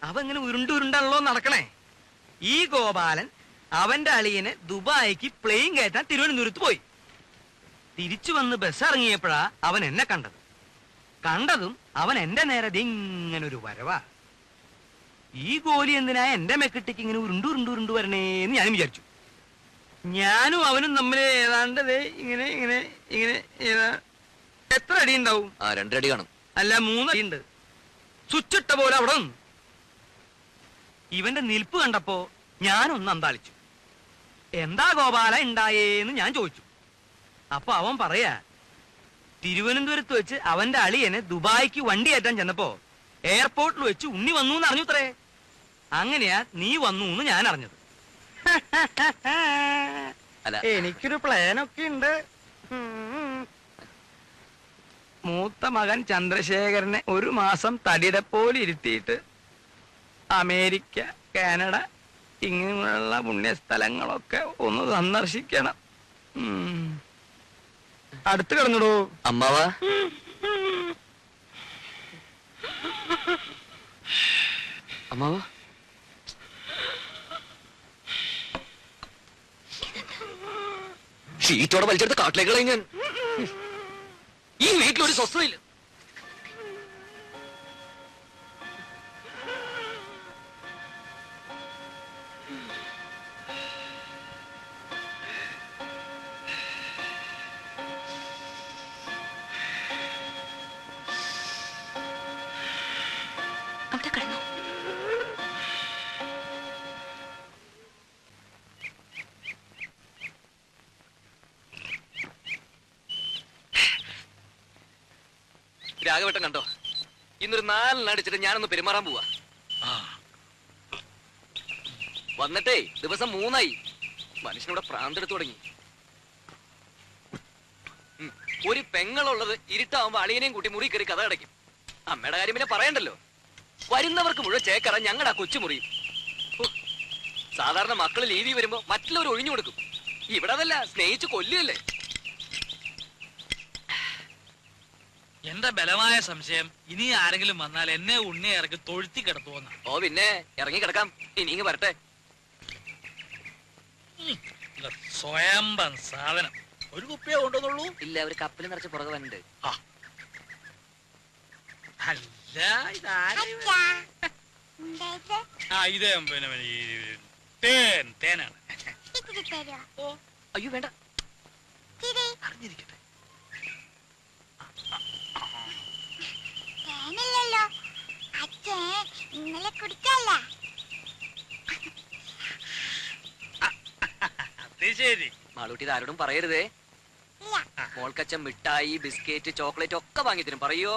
അവ ഇങ്ങനെ ഉരുണ്ടാണല്ലോ നടക്കണേ. ഈ ഗോപാലൻ അവന്റെ അളിയനെ ദുബായിക്ക് പ്ലെയിൻ കയറ്റാൻ തിരുവനന്തപുരത്ത് പോയി. തിരിച്ചു വന്ന് ബസ് ഇറങ്ങിയപ്പോഴാ അവൻ എന്നെ കണ്ടതും അവൻ എന്റെ നേരെ ഇങ്ങനൊരു വരവാ. ഈ ഗോലി എന്തിനാ എന്റെ മെക്കിട്ടേക്ക് ഇങ്ങനെ ഉരുണ്ടു വരണേന്ന് ഞാനും വിചാരിച്ചു. ഞാനും അവനും തമ്മിൽ ഏതാണ്ട് ഇങ്ങനെ എത്ര അടി ഉണ്ടാവും? 2 അടി കാണും. അല്ല 3 അടി ഉണ്ട്. സ്വിച്ചിട്ട പോലെ അവിടെ നിന്ന്. ഇവന്റെ നിൽപ്പ് കണ്ടപ്പോ ഞാനൊന്ന് അന്താളിച്ചു. എന്താ ഗോപാല ഉണ്ടായേന്ന് ഞാൻ ചോദിച്ചു. അപ്പൊ അവൻ പറയാ, തിരുവനന്തപുരത്ത് വെച്ച് അവന്റെ അളിയനെ ദുബായിക്ക് വണ്ടി കയറ്റാൻ ചെന്നപ്പോ എയർപോർട്ടിൽ വെച്ച് ഉണ്ണി വന്നു എന്ന് അറിഞ്ഞുത്രേ. അങ്ങനെയാ നീ വന്നു എന്ന് ഞാൻ അറിഞ്ഞത്. എനിക്കൊരു പ്ലാനൊക്കെ ഉണ്ട്. മൂത്ത മകൻ ചന്ദ്രശേഖരനെ 1 മാസം തടിയുടെ പോലെ ഇരുത്തിയിട്ട് അമേരിക്ക, കാനഡ ഇങ്ങനെയുള്ള പുണ്യസ്ഥലങ്ങളൊക്കെ ഒന്ന് സന്ദർശിക്കണം. അടുത്ത് കിടന്നിടൂ. അമ്മാവാ അമ്മാവാ ഷീറ്റോടെ വലിച്ചെടുത്ത് കാട്ടിലേക്ക് കളയും ഞാൻ. ഈ വീട്ടിലൊരു സ്വസ്ഥതയില്ല. അവിടെ കിടന്നു. രാഘവട്ടം കണ്ടോ? ഇന്നൊരു 4 അടിച്ചിട്ട് ഞാനൊന്ന് പെരുമാറാൻ പോവാ. വന്നിട്ടേ ദിവസം 3 മനുഷ്യനിവിടെ പ്രാന്തെടുത്തു തുടങ്ങി. ഒരു പെങ്ങളുള്ളത് ഇരുട്ടാവുമ്പോ അളിയനെയും കൂട്ടി മുറി കയറി കഥ അടയ്ക്കും. അമ്മയുടെ കാര്യം പിന്നെ പറയണ്ടല്ലോ. വരുന്നവർക്ക് മുഴുവൻ ചേക്കറ ഞങ്ങളുടെ ആ കൊച്ചുമുറി. സാധാരണ മക്കള് ലീവി വരുമ്പോ മറ്റുള്ളവർ ഒഴിഞ്ഞു കൊടുക്കും. ഇവിടെ അതല്ല, സ്നേഹിച്ച് കൊല്ലുകയല്ലേ. എന്റെ ബലമായ സംശയം ഇനി ആരെങ്കിലും വന്നാൽ എന്നെ ഉണ്ണിയെ ഇറക്കി തൊഴുത്തി കിടത്തുവന്ന. ഓ പിന്നെ ഇറങ്ങി കിടക്കാം. ഇനി വരട്ടെ. സ്വയംഭം സാധനം. ഒരു കുപ്പിയെ കൊണ്ടുവന്നുള്ളൂ? ഇല്ല, ഒരു കപ്പിൽ നിറച്ച് പുറകെ വന്നിട്ട്. അല്ല ഇതാരും ഇത് പിന്നെ തേനാണ്. അയ്യോ വേണ്ട, അറിഞ്ഞിരിക്കട്ടെ. തേനില്ലല്ലോ, അച്ഛൻ ഇന്നലെ കുടിച്ചല്ല. അത് ശരി. മാളൂട്ടി ആരോടും പറയരുതേ. മോൾക്കച്ഛൻ മിഠായി, ബിസ്ക്കറ്റ്, ചോക്ലേറ്റ് ഒക്കെ വാങ്ങി തരും. പറയോ?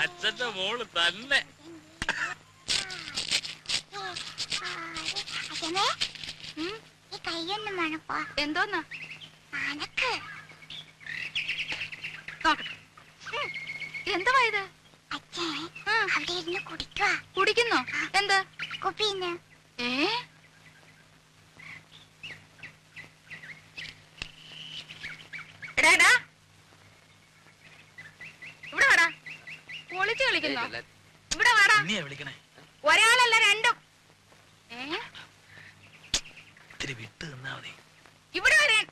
അച്ഛന്റെ മോള് തന്നെ. ഈ കൈയൊന്നും മണപ്പോ. എന്തോന്നാ അനക്ക് എന്തുവാ ഇത്? അച്ഛൻ അവിടെ ഇരുന്ന് കുടിക്കുക. കുടിക്കുന്നോ? എന്ത് കുപ്പിന്ന്? എടാ ഇവിടെ വാടാ. പൊളിച്ച് കളിക്കുന്നോ? ഇവിടെ വാടാ. വിളിക്കണേ. ഒരാളല്ല രണ്ടും. ഇത്തിരി വിട്ട് നിന്നാ മതി. ഇവിടെ വരാൻ.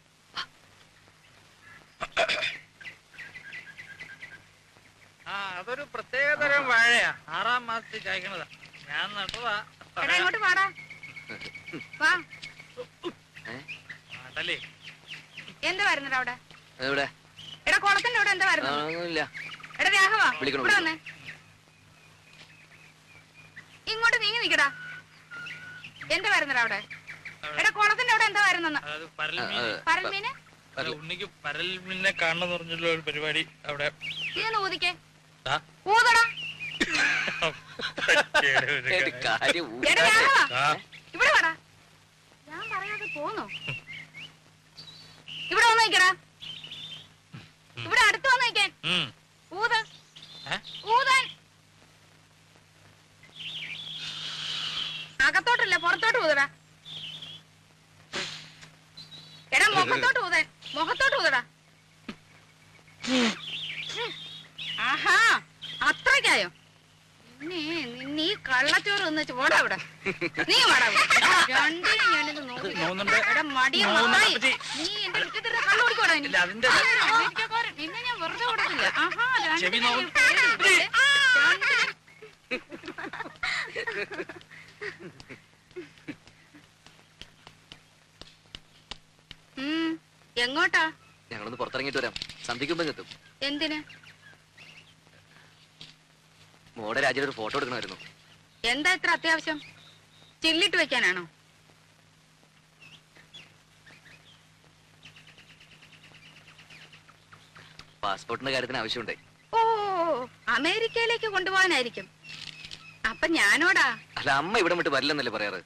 അതൊരു പ്രത്യേകതരം വാഴയാ. 6ാം മാസത്തിൽ കായ്ക്കണതാ. ഞാൻ നട്ടതാ. എടാ ഇങ്ങോട്ട് വാടാ. വാ. നാട്ടല്ലേ. എന്താ വരുന്നത് അവിടെ? എവിടെ? എടാ കുളത്തിന്റെ അവിടെ എന്താ വരുന്നത്? എടാ രാഘവ ഇവിടെ വന്നേ. ഇങ്ങോട്ട് നീങ്ങി നിക്കടാ. എന്താ വരുന്നത് അവിടെ? എടാ കുളത്തിന്റെ അവിടെ എന്താ വരുന്നെന്ന്? പരൽമീന്. ഉണ്ണിക്ക് പരൽമീനെ കാണണമെന്ന് പറഞ്ഞുള്ള ഒരു പരിപാടി അവിടെ. ഇതൊന്ന് ഊതിക്കേ. ഊതടാ. എടാ രാഘവ ഇവിടെ വാടാ. ഞാൻ പറയാതെ പോന്നോ? ഇവിടെ വന്ന് നിക്കടാ. ഇവിടെ അടുത്ത് വന്ന് നിക്കാൻ. ഊത് ഊതാൻ. അകത്തോട്ടല്ല പുറത്തോട്ട് ഊതടാ. എടാ മുഖത്തോട്ട് ഊതാൻ. മുഖത്തോട്ട് ഊതടാ. ആഹാ അത്രയ്ക്കായോ? നിന്നെ ഈ കള്ളച്ചോറ് ഒന്ന് ചോടാ ഇവിടെ. നീ വാടാ. രണ്ടിനും ഞാനിത് നോക്കി. എടാ മടിയ മത്തായി. നീ എന്റെ മുറ്റത്തിട്ട് കള്ളു കുടിക്കോടാ. നിന്നെ ഞാൻ വെറുതെ കൊടുക്കില്ല. ആഹാ എങ്ങോട്ടാ? ഞങ്ങളൊന്ന് പുറത്തിറങ്ങിട്ട് വരാം. സന്ധിക്കുമ്പോ എത്തും. എന്തിന്? മോടെ രാജ്യത്ത് ഒരു ഫോട്ടോ എടുക്കണമായിരുന്നു. എന്താ ഇത്ര അത്യാവശ്യം? ചില്ലിട്ട് വെക്കാനാണോ? പാസ്പോർട്ടിന്റെ കാര്യത്തിന് ആവശ്യമുണ്ടേ. ഓ അമേരിക്കയിലേക്ക് കൊണ്ടുപോകാനായിരിക്കും. അപ്പൊ ഞാനോടാ? അല്ല, അമ്മ ഇവിടെ വിട്ട് വരില്ലെന്നല്ലേ പറയാറ്?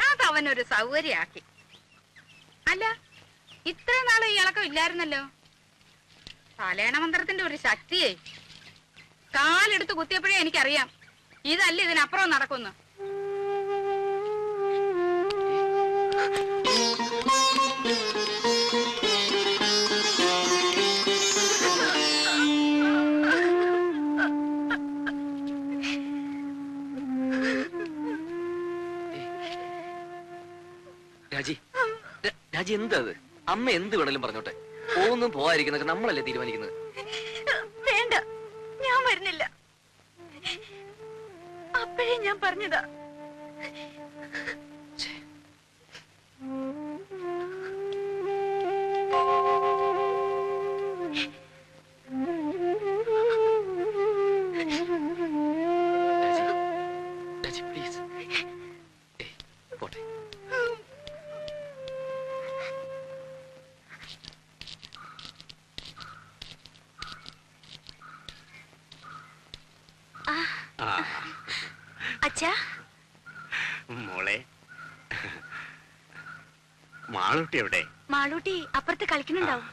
അതവനൊരു സൗകര്യാക്കി. അല്ല, ഇത്രയും നാളെ ഈ ഇളക്കം ഇല്ലായിരുന്നല്ലോ. തലേണ മന്ത്രത്തിന്റെ ഒരു ശക്തിയെ കാലെടുത്ത് കുത്തിയപ്പോഴേ എനിക്കറിയാം ഇതല്ല ഇതിനപ്പുറം നടക്കുന്നു. രാജി എന്താ അത്? അമ്മ എന്ത് വേണേലും പറഞ്ഞോട്ടെ. പോകുന്നും പോവാതിരിക്കുന്നൊക്കെ നമ്മളല്ലേ തീരുമാനിക്കുന്നത്. വേണ്ട, ഞാൻ വരുന്നില്ല. അപ്പോഴേ ഞാൻ പറഞ്ഞതാ. പ്ലീസ് പോട്ടെ. അച്ഛാ, മോളെ, മാളൂട്ടി എവിടെ? മാളൂട്ടി അപ്പുറത്ത് കളിക്കുന്നുണ്ടാവും.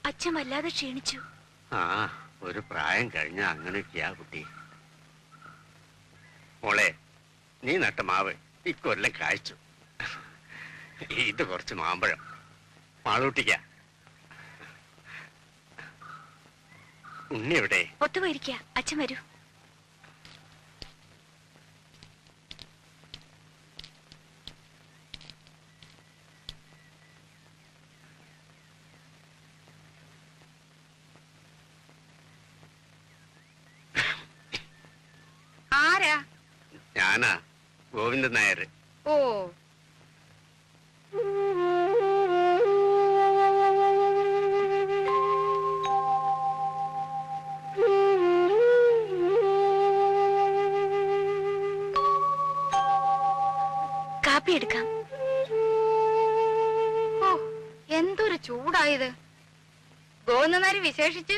അച്ഛൻ വല്ലാതെ ക്ഷീണിച്ചു. ആ, ഒരു പ്രായം കഴിഞ്ഞ അങ്ങനെയൊക്കെയാ കുട്ടി. മോളെ, നീ നട്ട മാവ് ഇക്കൊല്ലം കായ്ച്ചു. ഇത് കുറച്ച് മാമ്പഴം മാളൂട്ടിക്ക. ഉണ്ണി എവിടെ? ഒത്തുപോയിരിക്ക. അച്ഛൻ വരൂ. ആരാ? ഞാനാ, ഗോവിന്ദൻ നായർ. ഓ, കാപ്പി എടുക്കാം. ഓ, എന്തൊരു ചൂടായത്. ഗോവിന്ദനാരി വിശേഷിച്ച്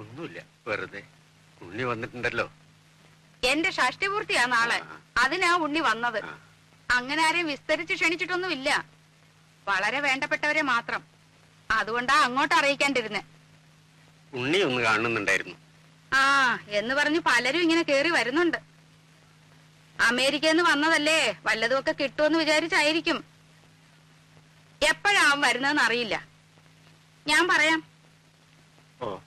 ഒന്നുമില്ല, വെറുതെ. ഉണ്ണി വന്നിട്ടുണ്ടല്ലോ. എന്റെ ഷഷ്ടിപൂർത്തിയാ നാളെ. അതിനാ ഉണ്ണി വന്നത്. അങ്ങനെ ആരെയും വിസ്തരിച്ച് ക്ഷണിച്ചിട്ടൊന്നുമില്ല. വളരെ വേണ്ടപ്പെട്ടവരെ മാത്രം. അതുകൊണ്ടാ അങ്ങോട്ട് അറിയിക്കാണ്ടിരുന്നെ. ഉണ്ണി ഒന്ന് കാണുന്നുണ്ടായിരുന്നു. ആ, എന്ന് പറഞ്ഞു പലരും ഇങ്ങനെ കേറി വരുന്നുണ്ട്. അമേരിക്കയിൽ നിന്ന് വന്നതല്ലേ, വല്ലതുമൊക്കെ കിട്ടുമെന്ന് വിചാരിച്ചായിരിക്കും. എപ്പോഴാവും വരുന്നതെന്ന് അറിയില്ല. ഞാൻ പറയാം. ഓ,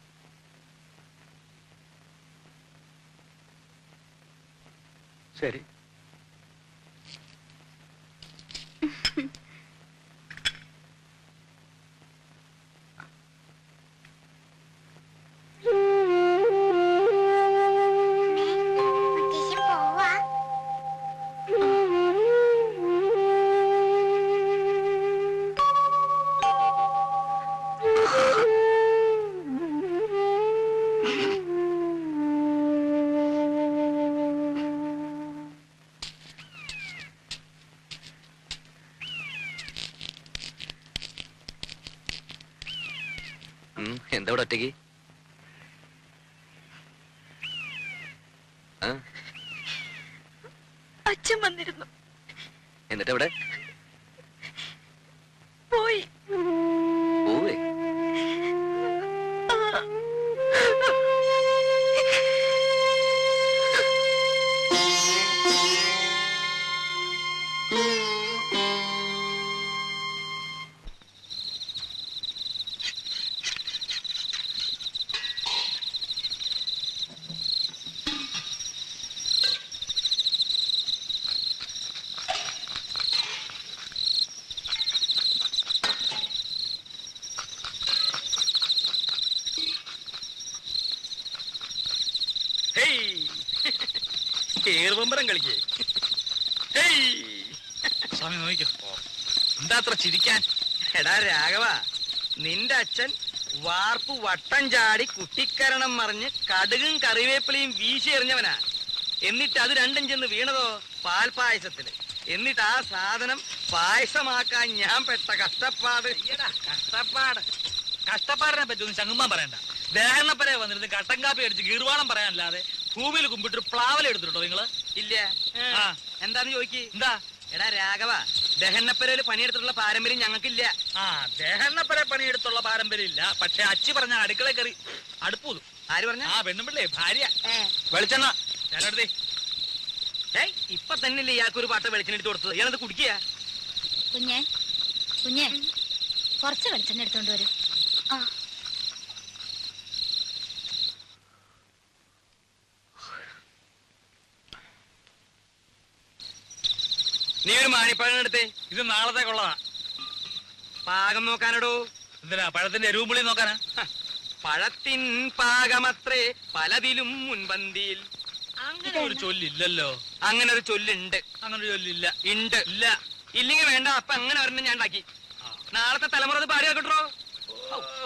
ശരി. എന്താ ഇവിടെ ഒറ്റയ്ക്ക്? അച്ഛൻ വന്നിരുന്നു. എന്നിട്ട് എവിടെ പോയി? പോവേ? ഏറുപമ്പരം കളിക്കേ. സ്വാമി നോക്കിക്കോ. എന്താ അത്ര ചിരിക്കാൻ? എടാ രാഘവ, നിന്റെ അച്ഛൻ വാർപ്പ് വട്ടം ചാടി കുട്ടിക്കരണം മറിഞ്ഞ് കടുകും കറിവേപ്പിലയും വീശി എറിഞ്ഞവനാ. എന്നിട്ട് അത് രണ്ടും ചെന്ന് വീണതോ പാൽപായസത്തില്. എന്നിട്ട് ആ സാധനം പായസമാക്കാൻ ഞാൻ പെട്ട കഷ്ടപ്പാട്. കഷ്ടപ്പാടിനെ പറ്റി ഒന്നും ചങ്ങുമ്പാൻ പറയണ്ട. ദേഹണ്ണപ്പരെ വന്നിരുന്ന് കട്ടൻ കാപ്പി അടിച്ച് ഗീർവാണം പറയാനല്ലാതെ ഭൂമിയിൽ കുമ്പിട്ട് പ്ലാവല എടുത്തിട്ടോ നിങ്ങള്? ഇല്ല. എന്താന്ന് ചോദിക്ക്. എന്താ? എടാ രാഘവ, ദഹന്നപ്പരയില് പണിയെടുത്തിട്ടുള്ള പാരമ്പര്യം ഞങ്ങൾക്കില്ല. ദേഹണ്ണപ്പരെ പണിയെടുത്തുള്ള പാരമ്പര്യം ഇല്ല. പക്ഷെ അച്ചി പറഞ്ഞ അടുക്കള കയറി അടുപ്പൂതും. ആര് പറഞ്ഞ? പെണ്ണുമ്പിള്ളേ, ഭാര്യ. വെളിച്ചെണ്ണ ഞാനെടുത്തേ. ഇപ്പൊ തന്നെയല്ലേ ഇയാൾക്കൊരു പാട്ട വെളിച്ചെണ്ണ എടുത്ത് കൊടുത്തത്. ഇയാളത് കുടിക്കുക. കുഞ്ഞെ കുഞ്ഞെ കുറച്ച് വെളിച്ചെണ്ണ എടുത്തോണ്ട് വരും. നീ ഒരു മാണിപ്പഴം എടുത്തേ. ഇത് നാളത്തേക്കുള്ളതാ. പാകം നോക്കാനടോ. എന്തിനാ? പഴത്തിന്റെ എരുവുമ്പുളി നോക്കാനാ? പഴത്തിൻ പാകമത്രേ പലതിലും മുൻപന്തിയിൽ. അങ്ങനെ ഒരു ചൊല്ലില്ലല്ലോ. അങ്ങനെ ഒരു ചൊല്ലുണ്ട്. അങ്ങനെ ഒരു ചൊല്ലില്ല. ഉണ്ട്. ഇല്ല. ഇല്ലെങ്കിൽ വേണ്ട. അപ്പൊ അങ്ങനെ ഒരെണ്ണം ഞാൻ ഉണ്ടാക്കി. നാളത്തെ തലമുറ അത് പാടി വെക്കട്ടോ.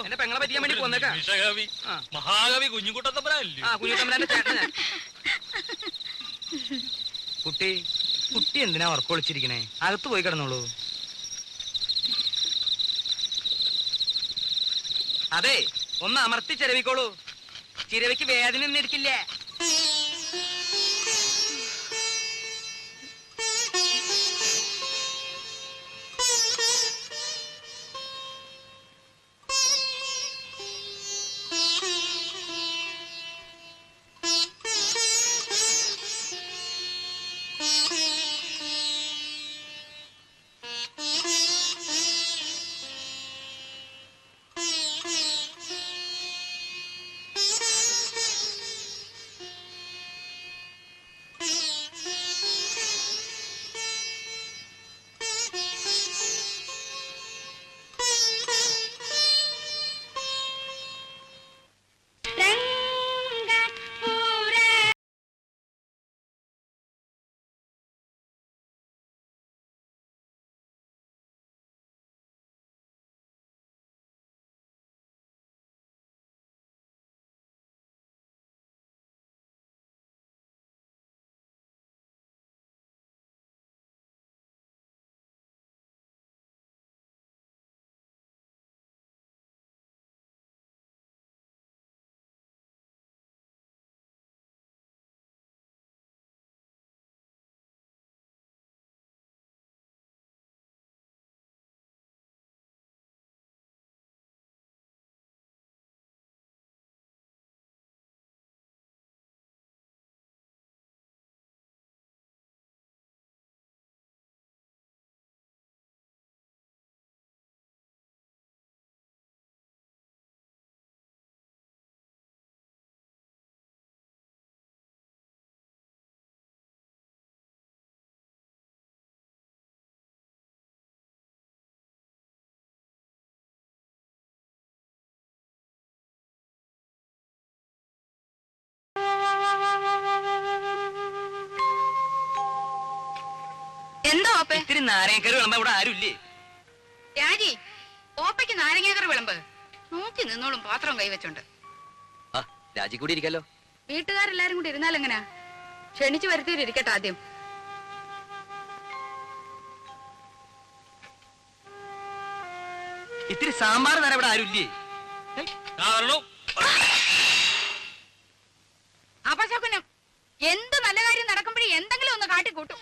എന്നെ പെങ്ങളെ പറ്റിയാൻ വേണ്ടി പോന്നേക്കാ. മഹാകവി കുഞ്ഞുകുട്ടത്തമ്പരാല്ലേ? കുഞ്ഞുകുട്ടമ്പരാന്റെ ചേട്ടൻ ഞാൻ. കുട്ടി കുട്ടി എന്തിനാ ഉറക്കൊളിച്ചിരിക്കണേ? അകത്ത് പോയി കിടന്നോളൂ. അതെ, ഒന്ന് അമർത്തി ചിരവിക്കോളൂ. ചിരവിക്ക് വേദന ഒന്നും എടുക്കില്ല. എന്താ ഓപ്പേ? ഇത്തിരി നാരങ്ങക്കറി വിളമ്പ ഇവിടെ ആരുമില്ലേ? രാജി, ഓപ്പയ്ക്ക് നാരങ്ങാക്കറി വിളമ്പ്. നോക്കി നിന്നോളും പാത്രം കൈവച്ചോണ്ട്. രാജി കൂടി ഇരിക്കല്ലോ. വീട്ടുകാരെല്ലാരും കൂടി ഇരുന്നാലെങ്ങനാ? ക്ഷണിച്ചു വരുത്തിയിട്ടിരിക്കട്ടെ ആദ്യം. ഇത്തിരി സാമ്പാർ തരാൻ ഇവിടെ ആരുമില്ലേ? അപശകുനം. എന്ത് നല്ല കാര്യം നടക്കുമ്പോഴേ എന്തെങ്കിലും ഒന്ന് കാട്ടിക്കൂട്ടും.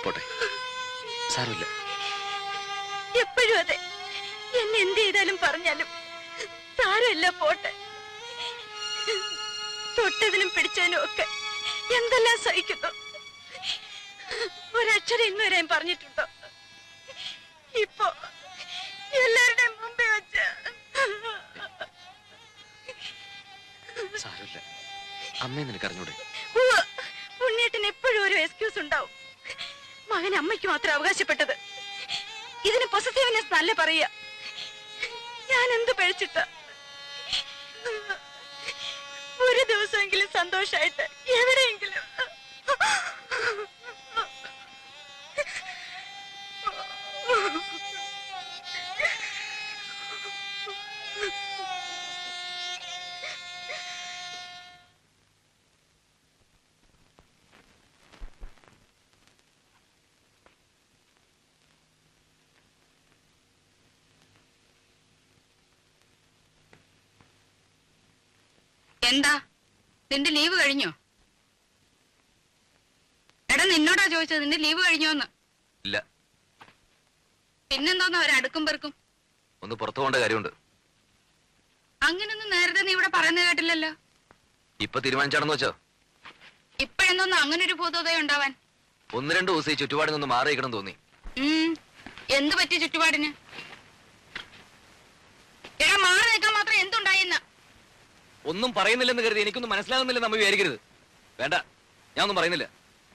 പോട്ടെ, സാരമില്ല. എപ്പോഴും അതെ. എന്നെ എന്ത് ചെയ്താലും പറഞ്ഞാലും സാരമില്ല, പോട്ടെ. തൊട്ടതിനും പിടിച്ചതിനും ഒക്കെ എന്തെല്ലാം സഹിക്കുന്നു. ഒരക്ഷരം ഇന്ന് വരെ പറഞ്ഞിട്ടുണ്ടോ? ഇപ്പൊ എല്ലാവരുടെയും മുമ്പേ വെച്ച് സാരമില്ല. അമ്മയെ നിനക്ക് അറിഞ്ഞൂടെ? ഉണ്ണിയേട്ടന് എപ്പോഴും ഒരു എക്സ്ക്യൂസ് ഉണ്ടാവും. മകൻ അമ്മയ്ക്ക് മാത്രം അവകാശപ്പെട്ടത്. ഇതിന് പൊസസീവ്നെസ് നല്ല പറയുക. ഞാൻ എന്ത് പഴിച്ചിട്ട? ഒരു ദിവസമെങ്കിലും സന്തോഷായിട്ട് എവിടെയെങ്കിലും. എന്താ നിന്റെ ലീവ് കഴിഞ്ഞോ? എടാ നിന്നോടാ ചോദിച്ചത്, നിന്റെ ലീവ് കഴിഞ്ഞോന്ന്. ഇല്ല. പിന്നെന്തോന്ന് അവരടുക്കും പെറുക്കും? ഒന്ന് പുറത്തു പോകേണ്ട കാര്യമുണ്ട്. അങ്ങനൊന്നും നേരത്തെ നീ ഇവിടെ പറയുന്നത് കേട്ടില്ലല്ലോ. ഇപ്പൊ തീരുമാനിച്ചാണെന്ന് വെച്ചോ? ഇപ്പഴെന്തോന്ന് അങ്ങനെ ഒരു ഭൂതോദയം ഉണ്ടാവാൻ? 1-2 ദിവസം ഈ ചുറ്റുപാടിൽ നിന്ന് മാറിയിക്കണം തോന്നി. എന്ത് പറ്റി ചുറ്റുപാടിന്? എടാ മാറി നിൽക്കാൻ മാത്രം എന്തുണ്ടായിന്ന്? ഒന്നും പറയുന്നില്ലെന്ന് കരുതി എനിക്കൊന്നും മനസ്സിലാകുന്നില്ലെന്ന് നമ്മ വിചാരിക്കരുത്. വേണ്ട, ഞാൻ ഒന്നും പറയുന്നില്ല.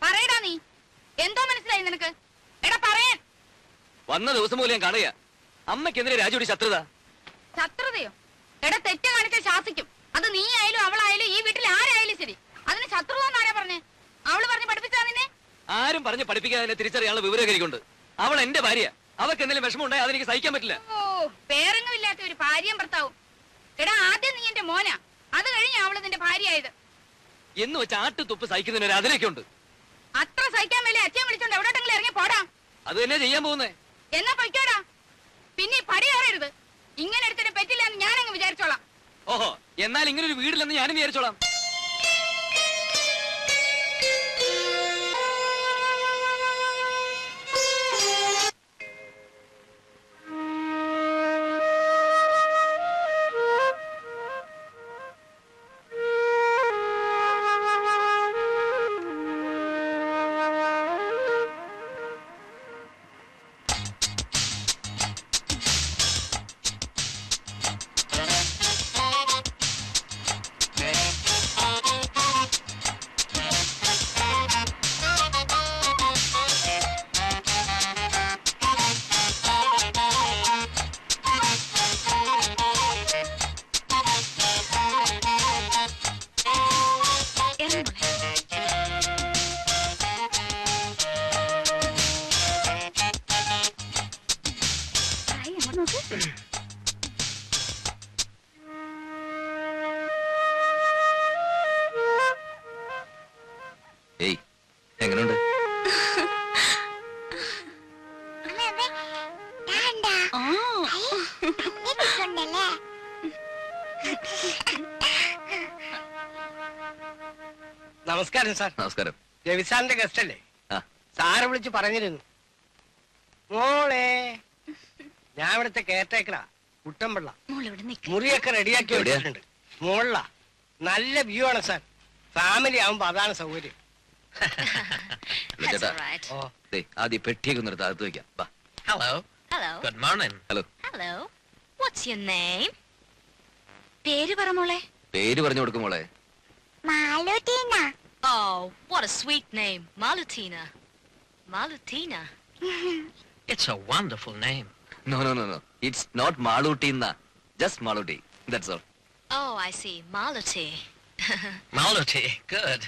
പറയടാ, നീ എന്തോ മനസ്സിലായി നിനക്ക്? എടാ പറയാൻ. വന്ന ദിവസം പോലും ഞാൻ കാണുക. അമ്മയ്ക്കെതിരെ രാജുവിടെ ശത്രുത. ശത്രുതയോ? എടാ തെറ്റ് കാണിച്ച ശാസിക്കും. അത് നീ ആയാലും അവളായാലും ഈ വീട്ടിൽ ആരായാലും ശരി. അതിന് ശത്രുത എന്നാരാ പറഞ്ഞേ? അവള് പറഞ്ഞ് പഠിപ്പിച്ചാ നിന്നെ? ആരും പറഞ്ഞ് പഠിപ്പിക്കാതെ തിരിച്ചറിയാനുള്ള വിവരകരിക്കുണ്ട്. അവൾ എന്റെ ഭാര്യ. അവർക്ക് എന്തെങ്കിലും വിഷമം ഉണ്ടായി അതെനിക്ക് സഹിക്കാൻ പറ്റില്ല. ഓ, പേരെങ്ങും ഇല്ലാത്ത ഒരു ഭാര്യയും ഭർത്താവും. എടാ ആദ്യം നീ എന്റെ മോനാ, അത് കഴിഞ്ഞ അവള് നിന്റെ ഭാര്യയായത്. എന്ന് വെച്ച് ആട്ടുതുപ്പ് സഹിക്കുന്നതിന് അതിലൊക്കെ ഉണ്ട്. അത്ര സഹിക്കാൻ മേലെ അച്ഛൻ വിളിച്ചോണ്ട് എവിടെയെങ്കിലും ഇറങ്ങി പോടാ. അത് തന്നെ ചെയ്യാൻ പോകുന്നേ. എന്നാ പൊയ്ക്കോടാ. പിന്നെ പടി കയറരുത്. ഇങ്ങനെ എടുത്തിട്ട് പറ്റില്ല എന്ന് ഞാനങ്ങ് വിചാരിച്ചോളാം. ഓഹോ, എന്നാൽ ഇങ്ങനെ ഒരു വീടില്ലെന്ന് ഞാനും വിചാരിച്ചോളാം. ഏയ്, എങ്ങനെയുണ്ട്? നമസ്കാരം സാർ. നമസ്കാരം. രവിസാറിന്റെ ഗസ്റ്റ് അല്ലേ? ആ. സാറെ വിളിച്ച് പറഞ്ഞിരുന്നു. മോളെ, ഞാൻ ഇവിടുത്തെ കെയർടേക്കറാ, കുട്ടമ്പിള്ള. മുറിയൊക്കെ റെഡിയാക്കി വെച്ചിട്ടുണ്ട്. മോളിലാ. നല്ല വ്യൂ ആണ് സാർ. ഫാമിലി ആവുമ്പോ അതാണ് സൗകര്യം. ആദ്യം പെട്ടിയൊക്കെ നിർത്തി അകത്ത് വെക്കാം. Hello. Hello. Good morning. Hello. Hello. What's your name? പേര് പറ മോളെ. പേര് പറഞ്ഞു കൊടുക്കും മോളെ. മാലുട്ടീന. Oh, what a sweet name. Malutina. Malutina. It's a wonderful name. No. It's not Malutina. Just Maluti. That's all. Oh, I see. Maluti. Maluti. Good.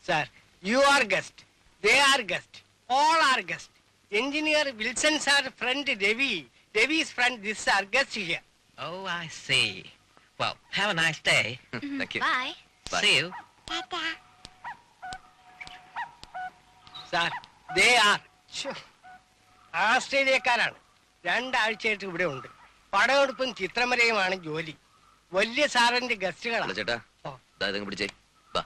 Sir, you are guest, they are guest, all are guest. Engineer Wilson sir friend Ravi, രവി's friend this are guest here. Oh, I see. Well, have a nice day. Thank you. Bye. See you. Tata. Sir, they are ആസ്ട്രേലിയക്കാരാണ്. 2 ആഴ്ചയായിട്ട് ഇവിടെ ഉണ്ട്. പടമെടുപ്പും ചിത്രമരയുമാണ് ജോലി. വലിയ സാറിന്റെ ഗസ്റ്റുകളാണ്. ചേട്ടാ, ഇതങ്ങ് പിടിച്ചേ. വാ.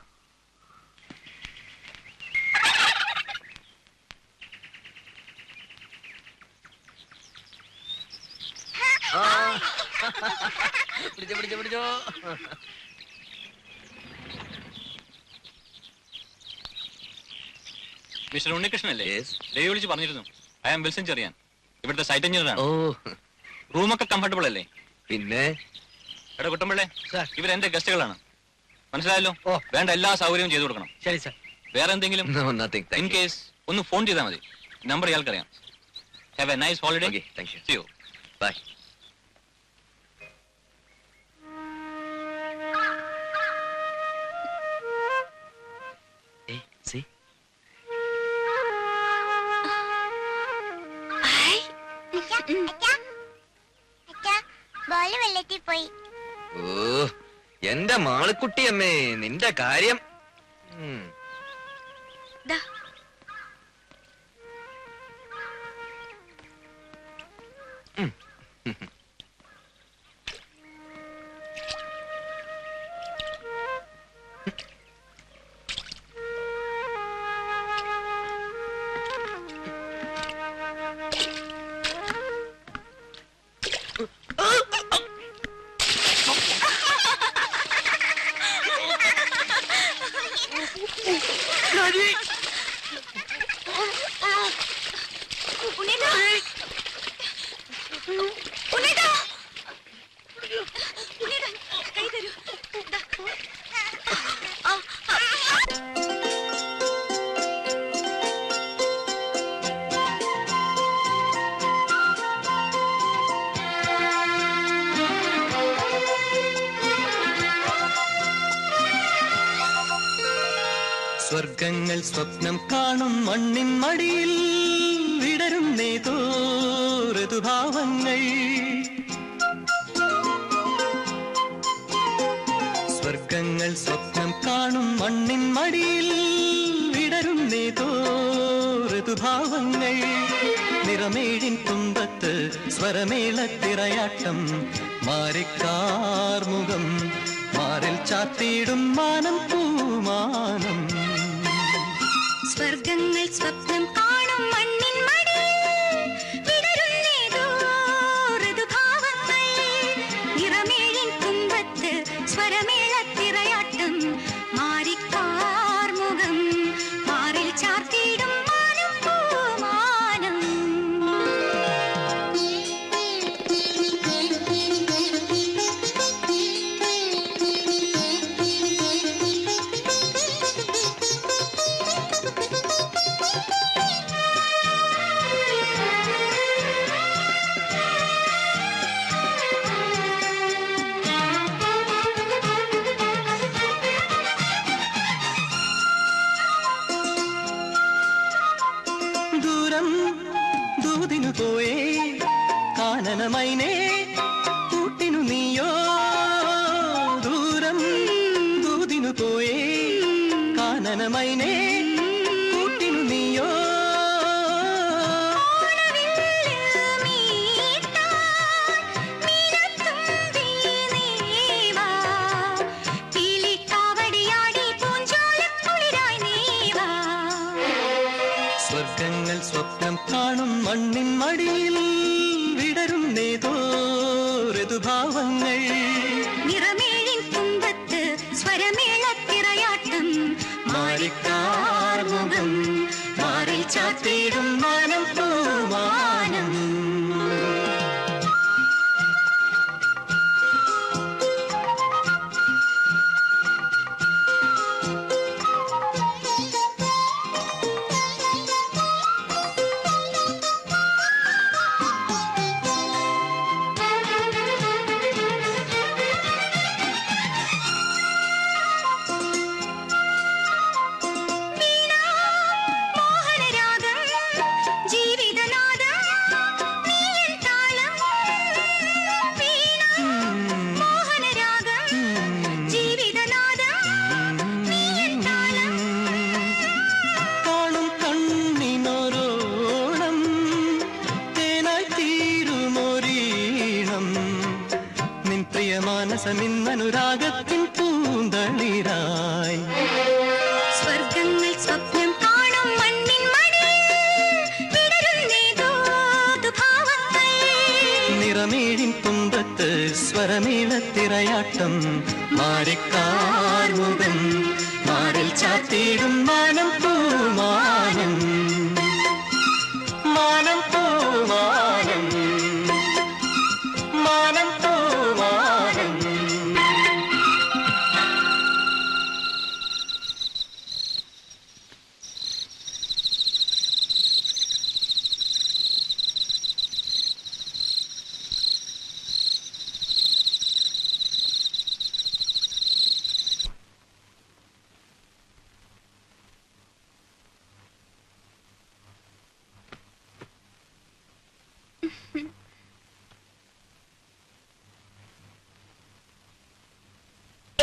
പിടിച്ചോ. മിസ്റ്റർ ഉണ്ണികൃഷ്ണൻ അല്ലേ? രവി വിളിച്ച് പറഞ്ഞിരുന്നു. ഐ ആം വിൽസൺ ചെറിയാൻ, ഇവിടുത്തെ സൈറ്റ് എഞ്ചിനീയർ ആണ്. റൂമൊക്കെ കംഫർട്ടബിൾ അല്ലേ? പിന്നെ എടാ കുട്ടമ്പിള്ളേ, ഇവരെന്റെ ഗസ്റ്റുകളാണ്, മനസ്സിലായല്ലോ. വേണ്ട എല്ലാ സൗകര്യവും ചെയ്തു കൊടുക്കണം. ശരി സാർ. വേറെ എന്തെങ്കിലും ഇൻ കേസ് ഒന്ന് ഫോൺ ചെയ്താൽ മതി. നമ്പർ ഇയാൾക്കറിയാം. Have a nice holiday. Thank you. See you. Bye. Ball വെള്ളത്തിൽ പോയി. ഓ എന്റെ മാളിക്കുട്ടിയമ്മേ, നിന്റെ കാര്യം. സ്വർഗങ്ങൾ സ്വപ്നം കാണും മണ്ണിൻ മടിയിൽ വിടരുന്നേതോ ഋതുഭാവങ്ങൾ. സ്വർഗങ്ങൾ സ്വപ്നം കാണും മണ്ണിൻ മടിയിൽ വിടരുന്നേതോ ഋതുഭാവങ്ങൾ. നിറമേഴിൻ തുമ്പത്ത് സ്വരമേളത്തിറയാട്ടം, മാറിക്കാർമുഖം മാറിൽ ചാത്തിയിടും മാനം പൂമാനം. സ്വർഗങ്ങൾ സ്വപ്നം കാണും മണ്ണിൻ മടിയിൽ വിടരുന്നേതോ ഋതുഭാവങ്ങൾ. നിറമേഴിൻ തുമ്പത്ത് സ്വരമേളത്തിറയാട്ടം, മാറിക്കാർമുഖം മാറിൽ ചാർത്തിയിടും മാനം പൂമാനം. ദൂരം ദൂതിനു പോയേ കാനനമൈനേ, കൂട്ടിനു നീയോ. ദൂരം ദൂതിനു പോയേ കാനനമൈനേ, കൂട്ടിനു നീയോ. സ്വർഗങ്ങൾ സ്വപ്നം കാണും മണ്ണിൻ മടിയിൽ വിടരുന്നേതോ ഋതുഭാവങ്ങൾ. നിറമേഴിൻ തുമ്പത്ത് സ്വരമേളത്തിറയാട്ടം, മാറിക്കാർമുഖം മാറിൽ ചാത്തിയിടും മാനം പൂമാനം. മാനസമിന്നനുരാഗത്തിൻ പൂന്തളിരായി. സ്വർഗങ്ങൾ സ്വപ്നം കാണും മണ്ണിൻ മടിയിൽ വിടരുന്നേതോ ഭാവങ്ങൾ. നിറമേഴിൻ തുമ്പത്ത് സ്വരമേളത്തിറയാട്ടം, മാറിക്കാർമുഖം മാറിൽ ചാത്തിയിടും മാനം പൂമാനം. മാനം പൂമാനം, മാനം പൂമാനം.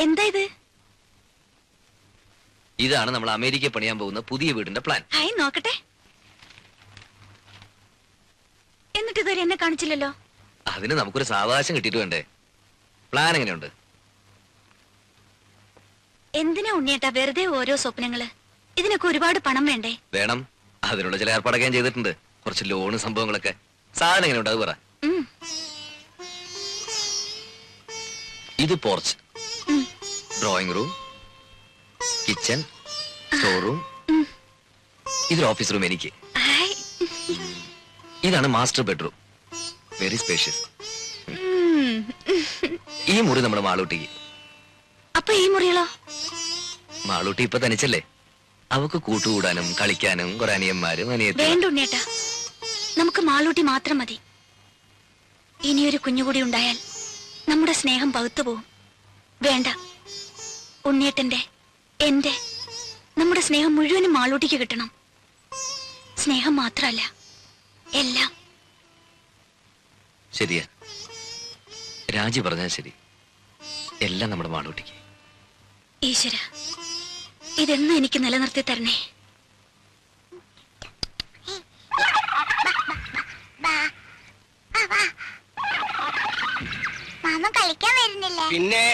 എന്താ ഇത്? ഇതാണ് നമ്മൾ അമേരിക്ക പണിയാൻ പോകുന്ന പുതിയ വീടിന്റെ പ്ലാൻ. ഹായ് നോക്കട്ടെ. എന്നിട്ട് ഇതുവരെ എന്നെ കാണിച്ചില്ലല്ലോ. അതിന് നമുക്കൊരു സാവകാശം കിട്ടിയിട്ട് വേണ്ടേ? പ്ലാൻ എങ്ങനെയുണ്ട്? എന്തിനാ ഉണ്ണിയേട്ടാ വെറുതെ ഓരോ സ്വപ്നങ്ങള്? ഇതിനൊക്കെ ഒരുപാട് പണം വേണ്ടേ? വേണം. അതിനുള്ള ചില ഏർപ്പാടൊക്കെ ഞാൻ ചെയ്തിട്ടുണ്ട്. കുറച്ച് ലോണ് സംഭവങ്ങളൊക്കെ. സാധനം എങ്ങനെയുണ്ട് അത് പറ. ഇത് porch, drawing room, kitchen, store room, ഇതൊരു ഓഫീസ് റൂം എനിക്ക്. ഇതാണ് മാസ്റ്റർ ബെഡ്റൂം, വെരി സ്പേഷ്യസ്. ഈ മുറി നമ്മുടെ മാളൂട്ടിക്ക്. അപ്പൊ ഈ മുറികളോ? മാളൂട്ടി ഇപ്പൊ തനിച്ചല്ലേ, അവക്ക് കൂട്ടുകൂടാനും കളിക്കാനും കുറെ അനിയന്മാരും അനിയത്തി. വേണ്ട ഉണ്ണിയേട്ടാ, നമുക്ക് മാളൂട്ടി മാത്രം മതി. ഇനിയൊരു കുഞ്ഞുകൂടി ഉണ്ടായാൽ നമ്മുടെ സ്നേഹം പകുത്തുപോകും. വേണ്ട, ഉണ്ണിയേട്ടന്റെ എന്റെ നമ്മുടെ സ്നേഹം മുഴുവനും മാളൂട്ടിക്ക് കിട്ടണം. സ്നേഹം മാത്രമല്ല, എല്ലാം. ശരിയാ, രാജി പറഞ്ഞാൽ ശരി. എല്ലാം നമ്മുടെ മാളൂട്ടിക്ക്. ഈശ്വര, ഇതെന്നും എനിക്ക് നിലനിർത്തി തരണേ. മാമ കളിക്കാൻ വരുന്നില്ലേ? പിന്നെ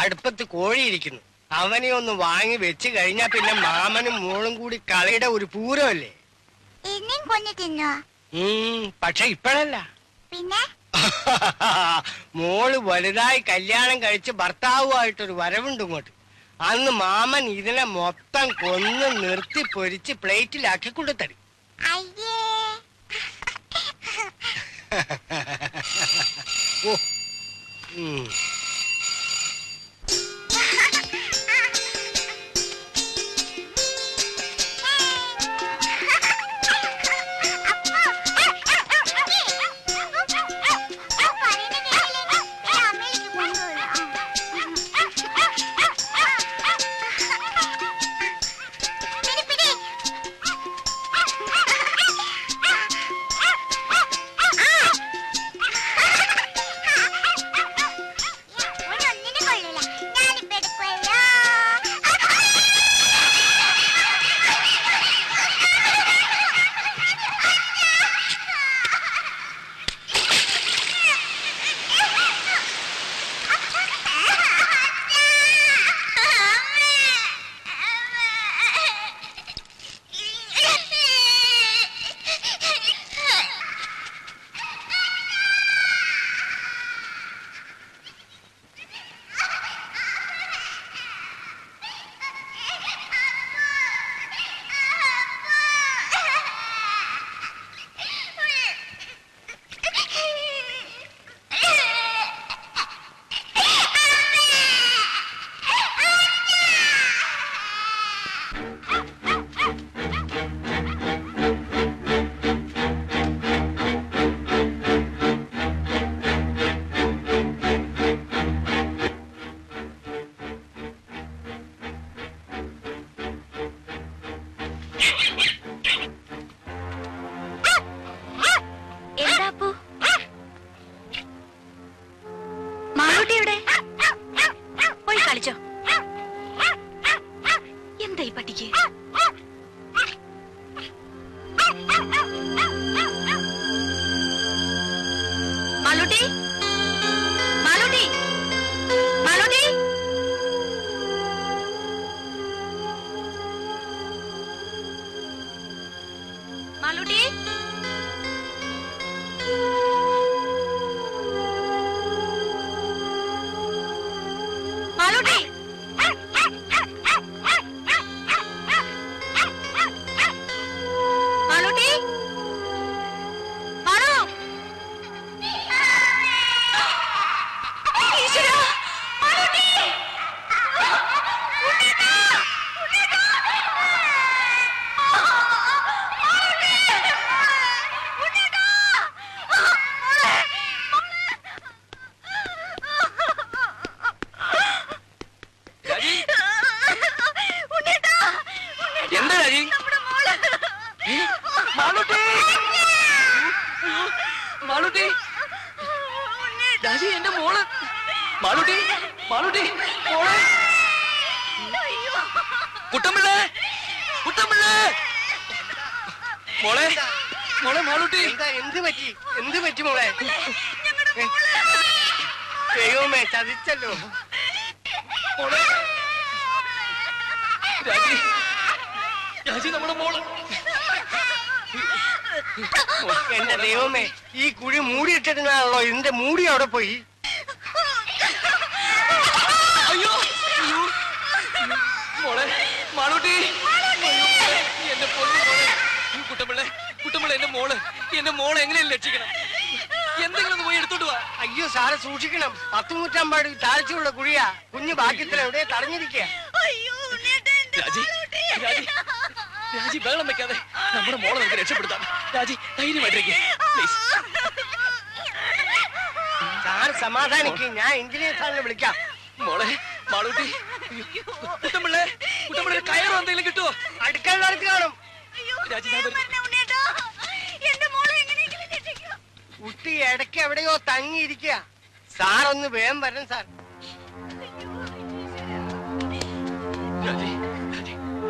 അടുപ്പത്ത് കോഴിയിരിക്കുന്നു. അവനെ ഒന്ന് വാങ്ങി വെച്ച് കഴിഞ്ഞാ പിന്നെ മാമനും മോളും കൂടി കളിയുടെ ഒരു പൂരമല്ലേ. എന്നെയും കൊന്നു തിന്നോ? പക്ഷെ ഇപ്പോഴല്ല. പിന്നെ മോള് വലുതായി കല്യാണം കഴിച്ച് ഭർത്താവുമായിട്ടൊരു വരവുണ്ട് ഇങ്ങോട്ട്. അന്ന് മാമൻ ഇതിനെ മൊത്തം കൊന്ന് നിർത്തി പൊരിച്ച് പ്ലേറ്റിലാക്കി കൊടുത്തടി. അയ്യേ. ഓ. മാളൂട്ടി, എന്റെ മോള് മാളൂട്ടി. മാളൂട്ടി മോളെ കുട്ടമ്പിള്ളേ കുട്ടമ്പിള്ളേ മോളെ മോളെ മാളൂട്ടി എന്ത് പറ്റി മോളെ? ദൈവമേ ചതിച്ചല്ലോ. മോളെ രാജി നമ്മുടെ മോള്. എന്റെ ദൈവമേ, ഈ കുഴി മൂടിയിട്ടിരുന്നാണല്ലോ, ഇതിന്റെ മൂടി അവിടെ പോയി. അയ്യോ മോളെ മാളൂട്ടി എന്റെ പൊന്നു മോളെ. കുട്ടമ്പിള്ളേ കുട്ടമ്പിള്ളേ എന്റെ മോളെ എങ്ങനെയും രക്ഷിക്കണം. എന്തെങ്കിലും പോയി എടുത്തോട്ട് വാ. അയ്യോ സാറ് സൂക്ഷിക്കണം, 10 നൂറ്റാമ്പാട് താഴ്ചയുള്ള കുഴിയാ. കുഞ്ഞു ഭാഗ്യത്തിൽ എവിടെ തടഞ്ഞിരിക്കുക. രാജി ബഹളം വെക്കാതെ നമ്മുടെ മോളെ നമുക്ക് രക്ഷപ്പെടുത്താം. രാജി ധൈര്യമായിട്ടിരിക്കുക. സാർ സമാധാനിക്ക്, ഞാൻ എഞ്ചിനീയർ സാറിനെ വിളിക്കാം. മോളെ മാളൂട്ടി കുട്ടമ്പിള്ളേ കയറോ എന്തെങ്കിലും കിട്ടുമോ? അടുക്കളത്ത് കാണും. രാജി കുട്ടി ഇടയ്ക്ക് എവിടെയോ തങ്ങിയിരിക്കുക. സാറൊന്ന് വേഗം വരണം സാർ.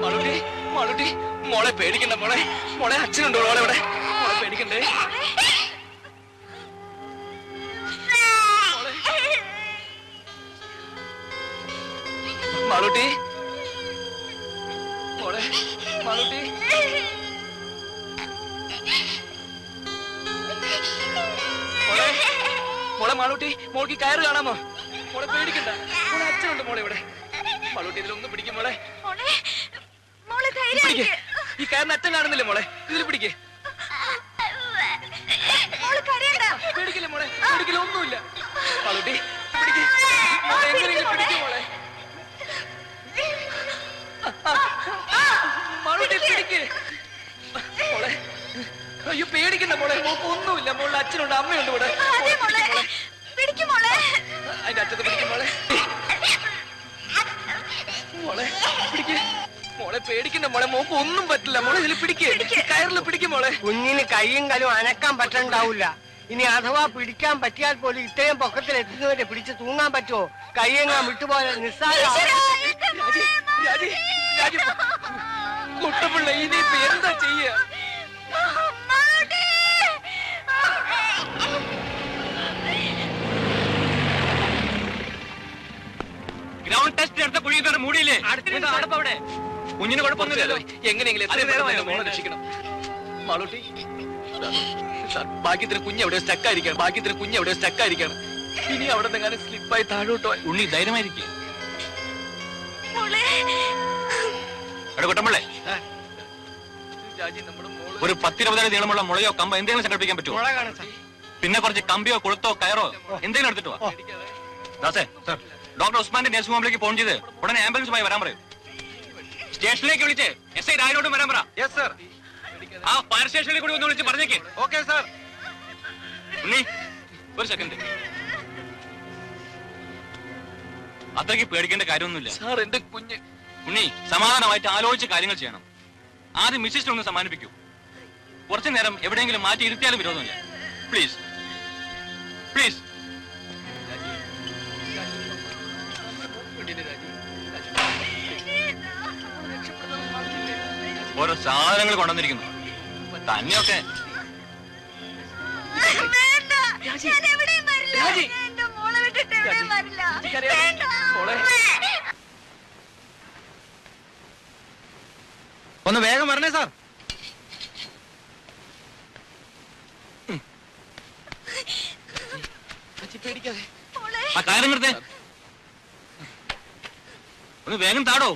മാളൂട്ടി മോളെ പേടിക്കണ്ട. മോളെ അച്ഛനുണ്ടോ മോളെ ഇവിടെ? മോളെ പേടിക്കണ്ടേ? മാളൂട്ടി മാളൂട്ടി മോളെ മാളൂട്ടി മോൾക്ക് കയറ് കാണാമോ? മോളെ പേടിക്കണ്ട. മോളെ അച്ഛനുണ്ട് മോളെ ഇവിടെ. മാളൂട്ടി ഇതിലൊന്ന് പിടിക്കും മോളെ. ഈ കയറിന് അച്ഛൻ കാണുന്നില്ലേ മോളെ? ഇതിൽ പിടിക്കേ. പേടിക്കില്ല മോളെ, പേടിക്കില്ല, ഒന്നുമില്ല. മാളൂട്ടി പിടിക്കേ. മോളെ എങ്ങനെയെങ്കിലും പിടിക്കും മോളെ. മാളൂട്ടി പിടിക്കേ മോളെ. അയ്യോ പേടിക്കണ്ട മോളെ, മോൾക്ക് ഒന്നുമില്ല. മോളുടെ അച്ഛനുണ്ട്, അമ്മയുണ്ട് ഇവിടെ. അതിന്റെ അച്ഛത്ത് പിടിക്കും മോളെ. മോളെ പിടിക്കേ. മോളെ പേടിക്കണ്ട മോളെ, മോക്ക് ഒന്നും പറ്റില്ല. മോളെ ഇതിൽ പിടിക്കേ, കയറിൽ പിടിക്കും മോളെ. കുഞ്ഞിന് കൈയും കാലും അനക്കാൻ പറ്റണ്ടാവില്ല. ഇനി അഥവാ പിടിക്കാൻ പറ്റിയാൽ പോലും ഇത്രയും പൊക്കത്തിൽ എത്തുന്നവരെ പിടിച്ച് തൂങ്ങാൻ പറ്റുമോ? കൈയെങ്ങാൻ വിട്ടുപോലെ നിസ്സാര. കുട്ടപ്പിള്ള ഇനിയിപ്പോ എന്താ ചെയ്യ? ഗ്രൗണ്ട് ടെസ്റ്റ് എടുത്ത കുഴി കയറി മൂടിയില്ലേ? കുഞ്ഞിന് കുഴപ്പമൊന്നുമില്ലല്ലോ. എങ്ങനെയെങ്കിലും മോളെ രക്ഷിക്കണം. മാളൂട്ടി ഭാഗ്യത്തിന് കുഞ്ഞെവിടെ സ്റ്റക്കായിരിക്കണം. ഇനി അവിടെ നിന്നെങ്ങാനും സ്ലിപ്പായി താഴോട്ടോ. ഉണ്ണി ധൈര്യമായിരിക്കും. കുട്ടമ്പിള്ളേ ഒരു 10-20 അടി നീളമുള്ള മുളയോ കമ്പോ എന്തെങ്കിലും സംഘടിപ്പിക്കാൻ പറ്റുമോ? പിന്നെ കുറച്ച് കമ്പിയോ കൊളുത്തോ കയറോ എന്തെങ്കിലും എടുത്തിട്ട് വാ. ദാസേ ഡോക്ടർ ഉസ്മാന്റെ നഴ്സിംഗ് ഹോമിലേക്ക് ഫോൺ ചെയ്ത് ഉടനെ ആംബുലൻസുമായി വരാൻ പറയും. സ്റ്റേഷനിലേക്ക് വിളിച്ച് SI രാജോട്ടും വരാൻ പറ. ആ ഫയർ സ്റ്റേഷനിൽ കൂടി ഒന്ന് വിളിച്ച് പറഞ്ഞേക്ക്. Okay sir. ഉണ്ണി ഒരു സെക്കൻഡ്. അത്രയ്ക്ക് പേടിക്കേണ്ട കാര്യമൊന്നുമില്ല സാർ. എന്റെ കുഞ്ഞ് ഉണ്ണി സമാധാനമായിട്ട് ആലോചിച്ച് കാര്യങ്ങൾ ചെയ്യണം. ആദ്യം മിസ്സിനെ ഒന്ന് സമ്മാനിപ്പിക്കൂ. കുറച്ചു നേരം എവിടെയെങ്കിലും മാറ്റി ഇരുത്തിയാലും വിരോധമില്ല. Please please. ഓരോ സാധനങ്ങൾ കൊണ്ടുവന്നിരിക്കുന്നു. തന്നെയൊക്കെ ഒന്ന് വേഗം വരണേ സാർ. ആ കാര്യം നിർത്തേ. ഒന്ന് വേഗം താടോ.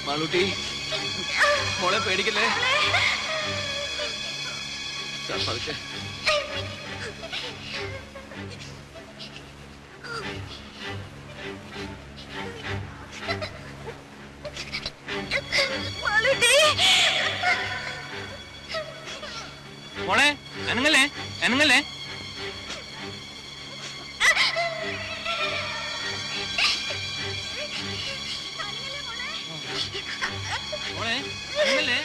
മാളൂട്ടി മോളെ പേടിക്കല്ലേ. പതുക്കെ. മോളെ അനങ്ങല്ലേ അനങ്ങല്ലേ. മോളെ അനങ്ങല്ലേ.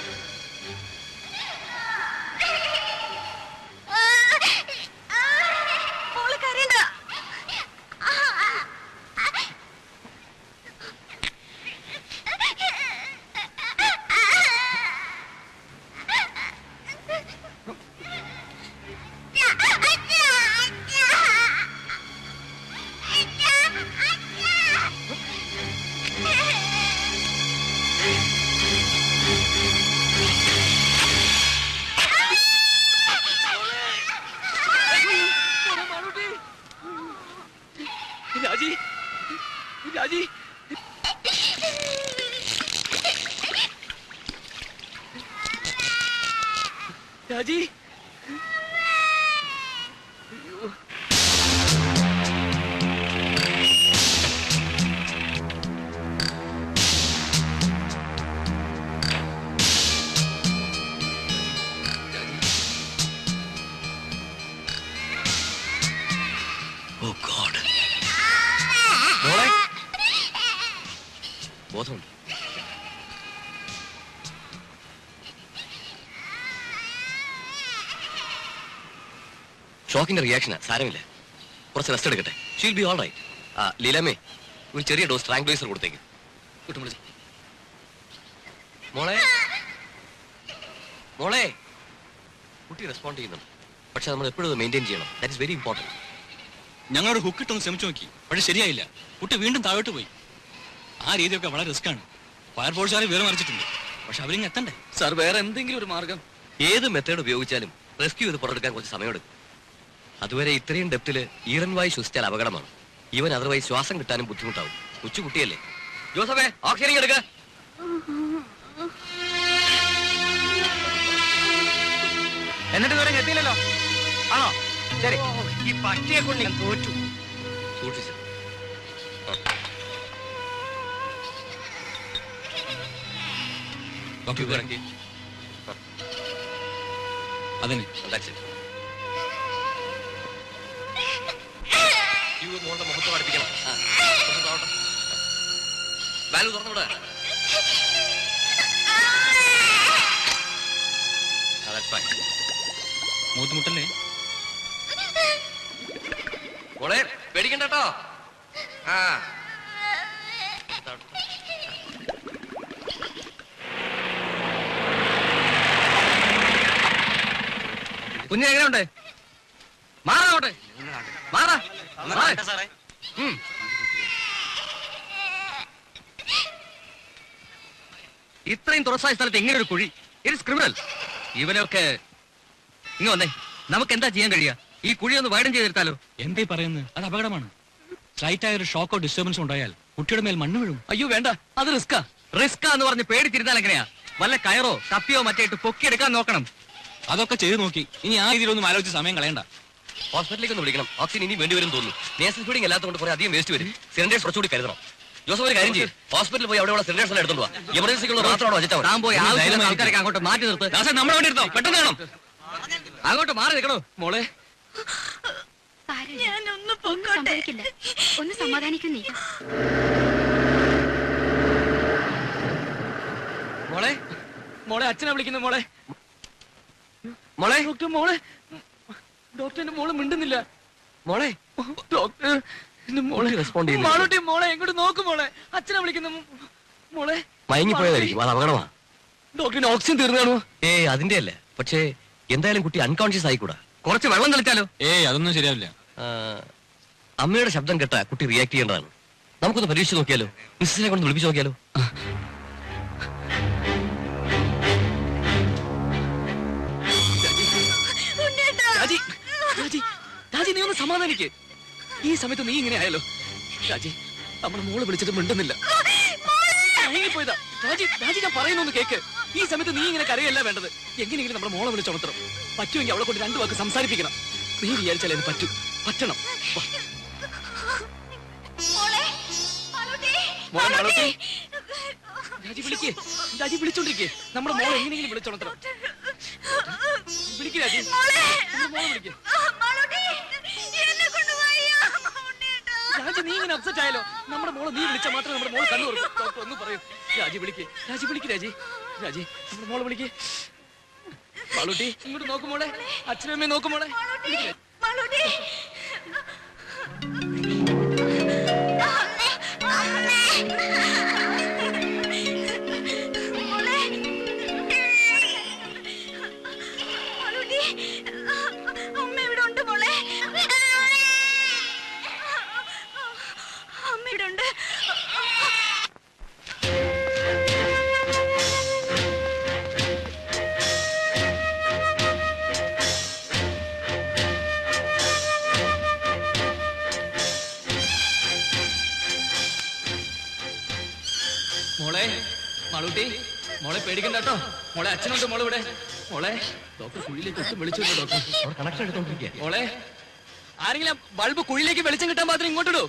രാജി രാജി രാജി ഓ ഗോഡ്. മോളെ ബോധമുണ്ട്. ഷോക്കിന്റെ റിയാക്ഷനാ, സാരമില്ല. കുറച്ച് റെസ്റ്റ് എടുക്കട്ടെ. She'll be all right. ലീലാമേ, ഒരു ചെറിയ ഡോസ് ട്രാങ്ക്ലൈസർ കൊടുത്തേക്ക്. കിട്ടും വിളിച്ചു. മോളെ മോളെ കുട്ടി റെസ്പോണ്ട് ചെയ്യുന്നുണ്ട്. പക്ഷെ നമ്മൾ എപ്പോഴും മെയിൻറ്റെയിൻ ചെയ്യണം. That is very important. ഞങ്ങളോട് ഹുക്കിട്ടൊന്ന് ശ്രമിച്ചു നോക്കി, പക്ഷെ ശരിയായില്ല. കുട്ടി വീണ്ടും താഴോട്ട് പോയി. ആ രീതിയൊക്കെ വളരെ റിസ്ക്കാണ്. ഫയർഫോഴ്സുകാരെ വിവരം അറിയിച്ചിട്ടുണ്ട്, പക്ഷെ അവരിങ്ങ് എത്തണ്ടേ. സാർ, വേറെ എന്തെങ്കിലും ഒരു മാർഗം? ഏത് മെത്തേഡ് ഉപയോഗിച്ചാലും റെസ്ക്യൂ ചെയ്ത് പുറത്തെടുക്കാൻ കുറച്ച് സമയമെടുക്കും. അതുവരെ ഇത്രയും ഡെപ്തില് ഈറൻവായി ശ്വസിച്ചാൽ അപകടമാണ്. ഈവൻ അതർവൈസ് ശ്വാസം കിട്ടാനും ബുദ്ധിമുട്ടാവും. കൊച്ചുകുട്ടിയല്ലേ. ജോസഫേ, ഓക്സിജൻ എടുക്ക. എന്നിട്ട് ഇതുവരെ എത്തിയില്ലല്ലോ. ആണോ? ശരി, ഈ പട്ടിയെ കൊണ്ട് ഞാൻ തോറ്റു. സൂക്ഷിച്ചു. അതിന് മോളുടെ മുഖത്ത് പഠിപ്പിക്കണം. വാൽവ് തുറന്നുവിടെ. മൂത്തുമുട്ടല്ലേ മോളെ, പേടിക്കണ്ട കേട്ടോ. കുഞ്ഞ് എങ്ങനെയുണ്ട്? മാറാവട്ടെ, മാറാ. ഇത്രയും തുറസായ സ്ഥലത്ത് എങ്ങനെ ഒരു കുഴി? It's criminal. ഇവനൊക്കെ ഇങ്ങ് വന്നേ. നമുക്ക് എന്താ ചെയ്യാൻ കഴിയുക? ഈ കുഴി ഒന്ന് വൈഡൻ ചെയ്തെടുത്താലോ? എന്തേ പറയുന്നത്? അത് അപകടമാണ്. സ്ലൈറ്റ് ആയ ഒരു ഷോക്കോ ഡിസ്റ്റർബൻസ് ഉണ്ടായാൽ കുട്ടിയുടെ മേൽ മണ്ണ് വീഴും. അയ്യോ വേണ്ട, അത് റിസ്കാ. റിസ്കാ എന്ന് പറഞ്ഞ് പേടിച്ചിരുന്നാൽ എങ്ങനെയാ? വല്ല കയറോ കപ്പിയോ മറ്റേട്ട് പൊക്കിയെടുക്കാൻ നോക്കണം. അതൊക്കെ ചെയ്ത് നോക്കി. ഇനി ആ രീതിയിലൊന്നും ആലോചിച്ച് സമയം കളയണ്ട. ഹോസ്പിറ്റലിലേക്ക് ഒന്ന് വിളിക്കണം. ഓക്സിജൻ ഇനി വേണ്ടി വരും തോന്നുന്നു. നേഴ്സൽ ഫീഡിംഗ് അല്ലാത്തതുകൊണ്ട് കുറെ അധികം വേസ്റ്റ് വരും. സിലിണ്ടേഴ്സ് കുറച്ചുകൂടി കരുതണം. ജോസഫ് ഒരു കാര്യം ചെയ്യും, ഹോസ്പിറ്റലിൽ പോയി അവിടെയുള്ള സിലിണ്ടേഴ്സ് എല്ലാം എടുത്തോണ്ട് പോവാ. എമർജൻസിക്കുള്ള മാത്രമാണോ വെച്ചാൽ താൻ പോയി ആൾക്കാരൊക്കെ അങ്ങോട്ട് മാറ്റി നിർത്ത്. നമ്മുടെ വണ്ടി എടുത്തോ, പെട്ടെന്ന് വേണം. അങ്ങോട്ട് മാറി നിൽക്കണോ മോളെ? ഞാനൊന്ന് സംഭവിക്കില്ല. ഒന്ന് സമാധാനിക്കും നീ. മോളെ, മോളെ അച്ഛനെ വിളിക്കുന്നു. മോളെ, മോളെ ഡോക്ടർ, മോളെ ഡോക്ടറിന്റെ മോള് മിണ്ടുന്നില്ല. മോളെ ഡോക്ടർ, മോളെ റെസ്പോണ്ട് ചെയ്യുന്നു. മോളെ എങ്ങോട്ട് നോക്കും. മോളെ അച്ഛനെ വിളിക്കുന്നു. മോളെ മയങ്ങിപ്പോയതായിരിക്കും. അത് അപകടമാ. ഡോക്ടറിന് ഓക്സിജൻ തീർന്നു കാണുമോ? അതിന്റെ അല്ല. പക്ഷേ എന്തായാലും കുട്ടി അൺകോൺഷ്യസ് ആയിക്കൂടാ. കുറച്ച് വെള്ളം തെളിച്ചാലോ? അതൊന്നും ശരിയാവില്ല. അമ്മയുടെ ശബ്ദം കേട്ടാ കുട്ടി റിയാക്ട് ചെയ്യേണ്ടതാണ്. നമുക്കൊന്ന് പരീക്ഷിച്ച് നോക്കിയാലോ? മിസ്സിനെ കൊണ്ട് വിളിപ്പിച്ച് നോക്കിയാലോ? രാജി, നീ ഒന്ന് സമാധാനിക്ക്. ഈ സമയത്ത് നീ ഇങ്ങനെ ആയാലോ? രാജി, നമ്മുടെ മോള് വിളിച്ചിട്ട് മിണ്ടുന്നില്ല. പോയതാ രാജി. രാജി, ഞാൻ പറയുന്നൊന്ന് കേക്ക്. ഈ സമയത്ത് നീ ഇങ്ങനെ കരയല്ല വേണ്ടത്. എങ്ങനെയെങ്കിലും നമ്മുടെ മോളെ വിളിച്ചുണർത്തണം. പറ്റുമെങ്കിൽ അവളെ കൊണ്ട് 2 വാക്ക് സംസാരിപ്പിക്കണം. നീ വിചാരിച്ചാൽ അത് പറ്റണം. രാജി വിളിക്കേ. രാജി വിളിച്ചോണ്ടിരിക്കേ. നമ്മുടെ മോളെ എങ്ങനെയെങ്കിലും വിളിച്ചുണർത്തണം. വിളിക്ക് രാജി. മോളെ. മോളെ വിളിക്ക്. മാളൂട്ടി, എന്നെ കൊണ്ടുപോയി രാജി നീ ഇങ്ങനെ അപ്സെറ്റ് ആയാലോ? നമ്മുടെ മോളെ നീ വിളിച്ചാൽ മാത്രമേ നമ്മുടെ മോളെ കണ്ണു തുറക്കൂ. ഡോക്ടർ ഒന്ന് പറയൂ. രാജി വിളിക്ക്. രാജി വിളിക്ക്. രാജി രാജി നമ്മുടെ മോളെ വിളിക്ക്. മാളൂട്ടി ഇങ്ങോട്ട് നോക്കുമോളെ. അച്ഛനും അമ്മയും നോക്കുമോളെ. മാളൂട്ടി. അമ്മ ഇവിടെ ഉണ്ട് മോളെ. അമ്മ ഇവിടെ ഉണ്ട്. മോളെ മാളൂട്ടി മോളെ പേടിക്കണ്ട കേട്ടോ. മോളെ അച്ഛനുണ്ട് മോളെ ഇവിടെ. മോളെ ഡോക്ടർ കുഴിയിലേക്ക് ഒട്ടും വിളിച്ചു ഡോക്ടർ കണക്ഷൻ എടുത്തോണ്ടിരിക്കുക. മോളെ ആരെങ്കിലും ബൾബ് കുഴിയിലേക്ക് വെളിച്ചം കിട്ടാൻ മാത്രം ഇങ്ങോട്ടിടൂ.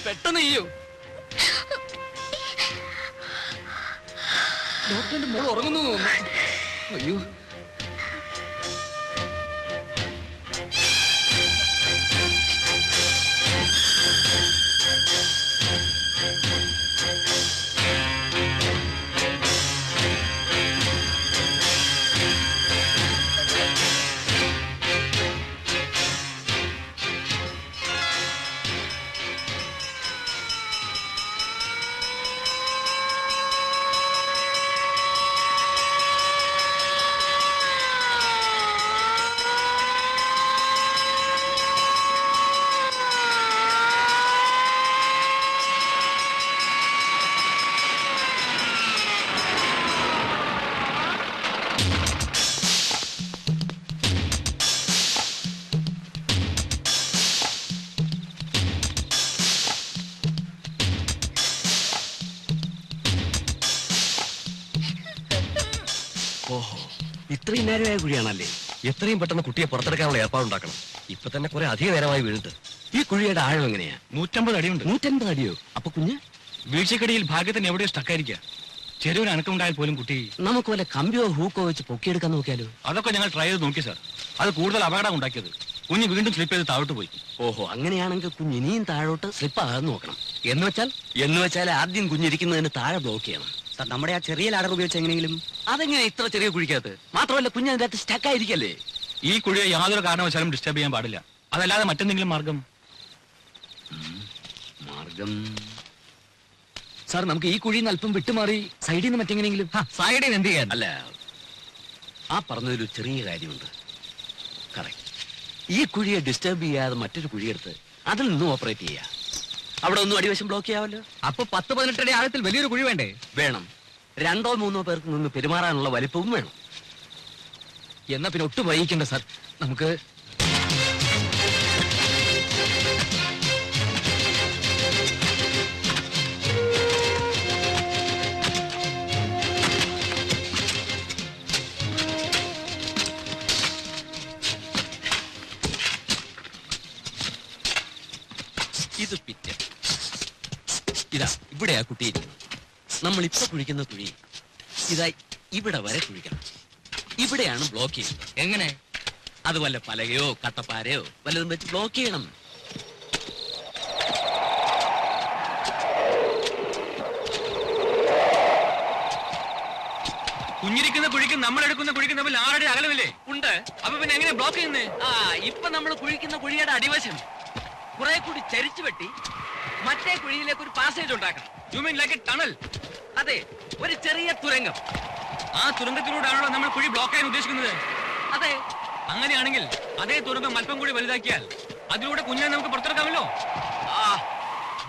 പെട്ടെന്ന് ചെയ്യൂ. ഡോക്ടറിന്റെ മോൾ ഉറങ്ങുന്നു തോന്നുന്നു. അയ്യോ ഓഹോ ഇത്രയും നേരമായ കുഴിയാണല്ലേ? എത്രയും പെട്ടെന്ന് കുട്ടിയെ പുറത്തെടുക്കാനുള്ള ഏർപ്പാടുണ്ടാക്കണം. ഇപ്പൊ തന്നെ കുറെ അധിക നേരമായി വീണിട്ട്. ഈ കുഴിയുടെ ആഴം എങ്ങനെയാ? 150 അടിയുണ്ട്. 150 അടിയോ? അപ്പൊ കുഞ്ഞ് വീഴ്ചക്കടിയിൽ ഭാഗ്യത്തിന് എവിടെയോ സ്റ്റക്കായിരിക്കുക. ചെറിയൊരു അനക്കമുണ്ടായാൽ പോലും കുട്ടി. നമുക്ക് വല്ല കമ്പിയോ ഹൂക്കോ വെച്ച് പൊക്കിയെടുക്കാൻ നോക്കിയാലോ? അതൊക്കെ ഞങ്ങൾ ട്രൈ ചെയ്ത് നോക്കി സാർ. അത് കൂടുതൽ അപകടം ഉണ്ടാക്കിയത്. കുഞ്ഞ് വീണ്ടും സ്ലിപ്പ് ചെയ്ത് താഴോട്ട് പോയി. ഓഹോ അങ്ങനെയാണെങ്കിൽ കുഞ്ഞ് ഇനിയും താഴോട്ട് സ്ലിപ്പ് ആകാൻ നോക്കണം. എന്ന് വെച്ചാൽ ആദ്യം കുഞ്ഞിരിക്കുന്നതിന് താഴെ ബ്ലോക്ക് ചെയ്യണം. സാർ നമ്മുടെ ആ ചെറിയ ലാഡർ ഉപയോഗിച്ച് എങ്ങനെയെങ്കിലും. അതെങ്ങനെ ഇത്ര ചെറിയ കുഴിക്കകത്ത്? മാത്രമല്ല കുഞ്ഞ് അതിന്റെ അകത്ത് സ്റ്റക്ക് ആയിരിക്കല്ലേ? ഈ കുഴിയെ യാതൊരു കാരണവശാലും ഡിസ്റ്റർബ് ചെയ്യാൻ പാടില്ല. അതല്ലാതെ മറ്റെന്തെങ്കിലും മാർഗം സാർ നമുക്ക് ഈ കുഴിയിൽ നിന്ന് അല്പം വിട്ടുമാറി സൈഡിൽ നിന്ന് മറ്റെങ്ങനെയെങ്കിലും. സൈഡിൽ നിന്ന് എന്ത് ചെയ്യാൻ? അല്ല ആ പറഞ്ഞതൊരു ചെറിയ കാര്യമുണ്ട്. കറക്റ്റ്. ഈ കുഴിയെ ഡിസ്റ്റർബ് ചെയ്യാതെ മറ്റൊരു കുഴിയെടുത്ത് അതിൽ നിന്നും ഓപ്പറേറ്റ് ചെയ്യാം. അവിടെ ഒന്നും അടിവശം ബ്ലോക്ക് ചെയ്യാമല്ലോ. അപ്പൊ 10-18 അടി ആഴത്തിൽ വലിയൊരു കുഴി വേണ്ടേ? വേണം. 2-3 പേർക്ക് നിന്ന് പെരുമാറാനുള്ള വലിപ്പവും വേണം. എന്നാ പിന്നെ ഒട്ടും വൈകിക്കണ്ട സാർ. നമുക്ക് ഇത് പിറ്റ്. ഇതാ ഇവിടെയാ കുട്ടിയിരിക്കുന്നു. നമ്മൾ ഇപ്പൊ കുഴിക്കുന്ന കുഴി ഇതാ ഇവിടെ വരെ കുഴിക്കണം. ഇവിടെയാണ് ബ്ലോക്ക് ചെയ്യുന്നത്. എങ്ങനെ? അത് വല്ല പലകയോ കട്ടപ്പാരയോ വല്ലതും വെച്ച് ബ്ലോക്ക് ചെയ്യണം. കുഞ്ഞിരിക്കുന്ന കുഴിക്കും നമ്മൾ എടുക്കുന്ന കുഴിക്കും തമ്മിൽ 6 അടി അകലമില്ലേ? ഉണ്ട്. അപ്പൊ പിന്നെ എങ്ങനെ ബ്ലോക്ക് ചെയ്യുന്നേ? ഇപ്പൊ നമ്മൾ കുഴിക്കുന്ന കുഴിയുടെ അടിവശം കുറെ കൂടി ചരിച്ചു വെട്ടി മറ്റേ കുഴിയിലേക്ക് ഒരു പാസേജ് ഉണ്ടാക്കണം. You mean like A tunnel? അതെ, ഒരു ചെറിയ തുരങ്കം. ആ തുരങ്കത്തിലൂടെയാണല്ലോ നമ്മൾ കുഴി ബ്ലോക്ക് ചെയ്യാൻ ഉദ്ദേശിക്കുന്നത്. അതെ. അങ്ങനെയാണെങ്കിൽ അതേ തുരങ്കം അല്പം കൂടി വലുതാക്കിയാൽ അതിലൂടെ കുഞ്ഞിനെ നമുക്ക് പുറത്തെടുക്കാമല്ലോ.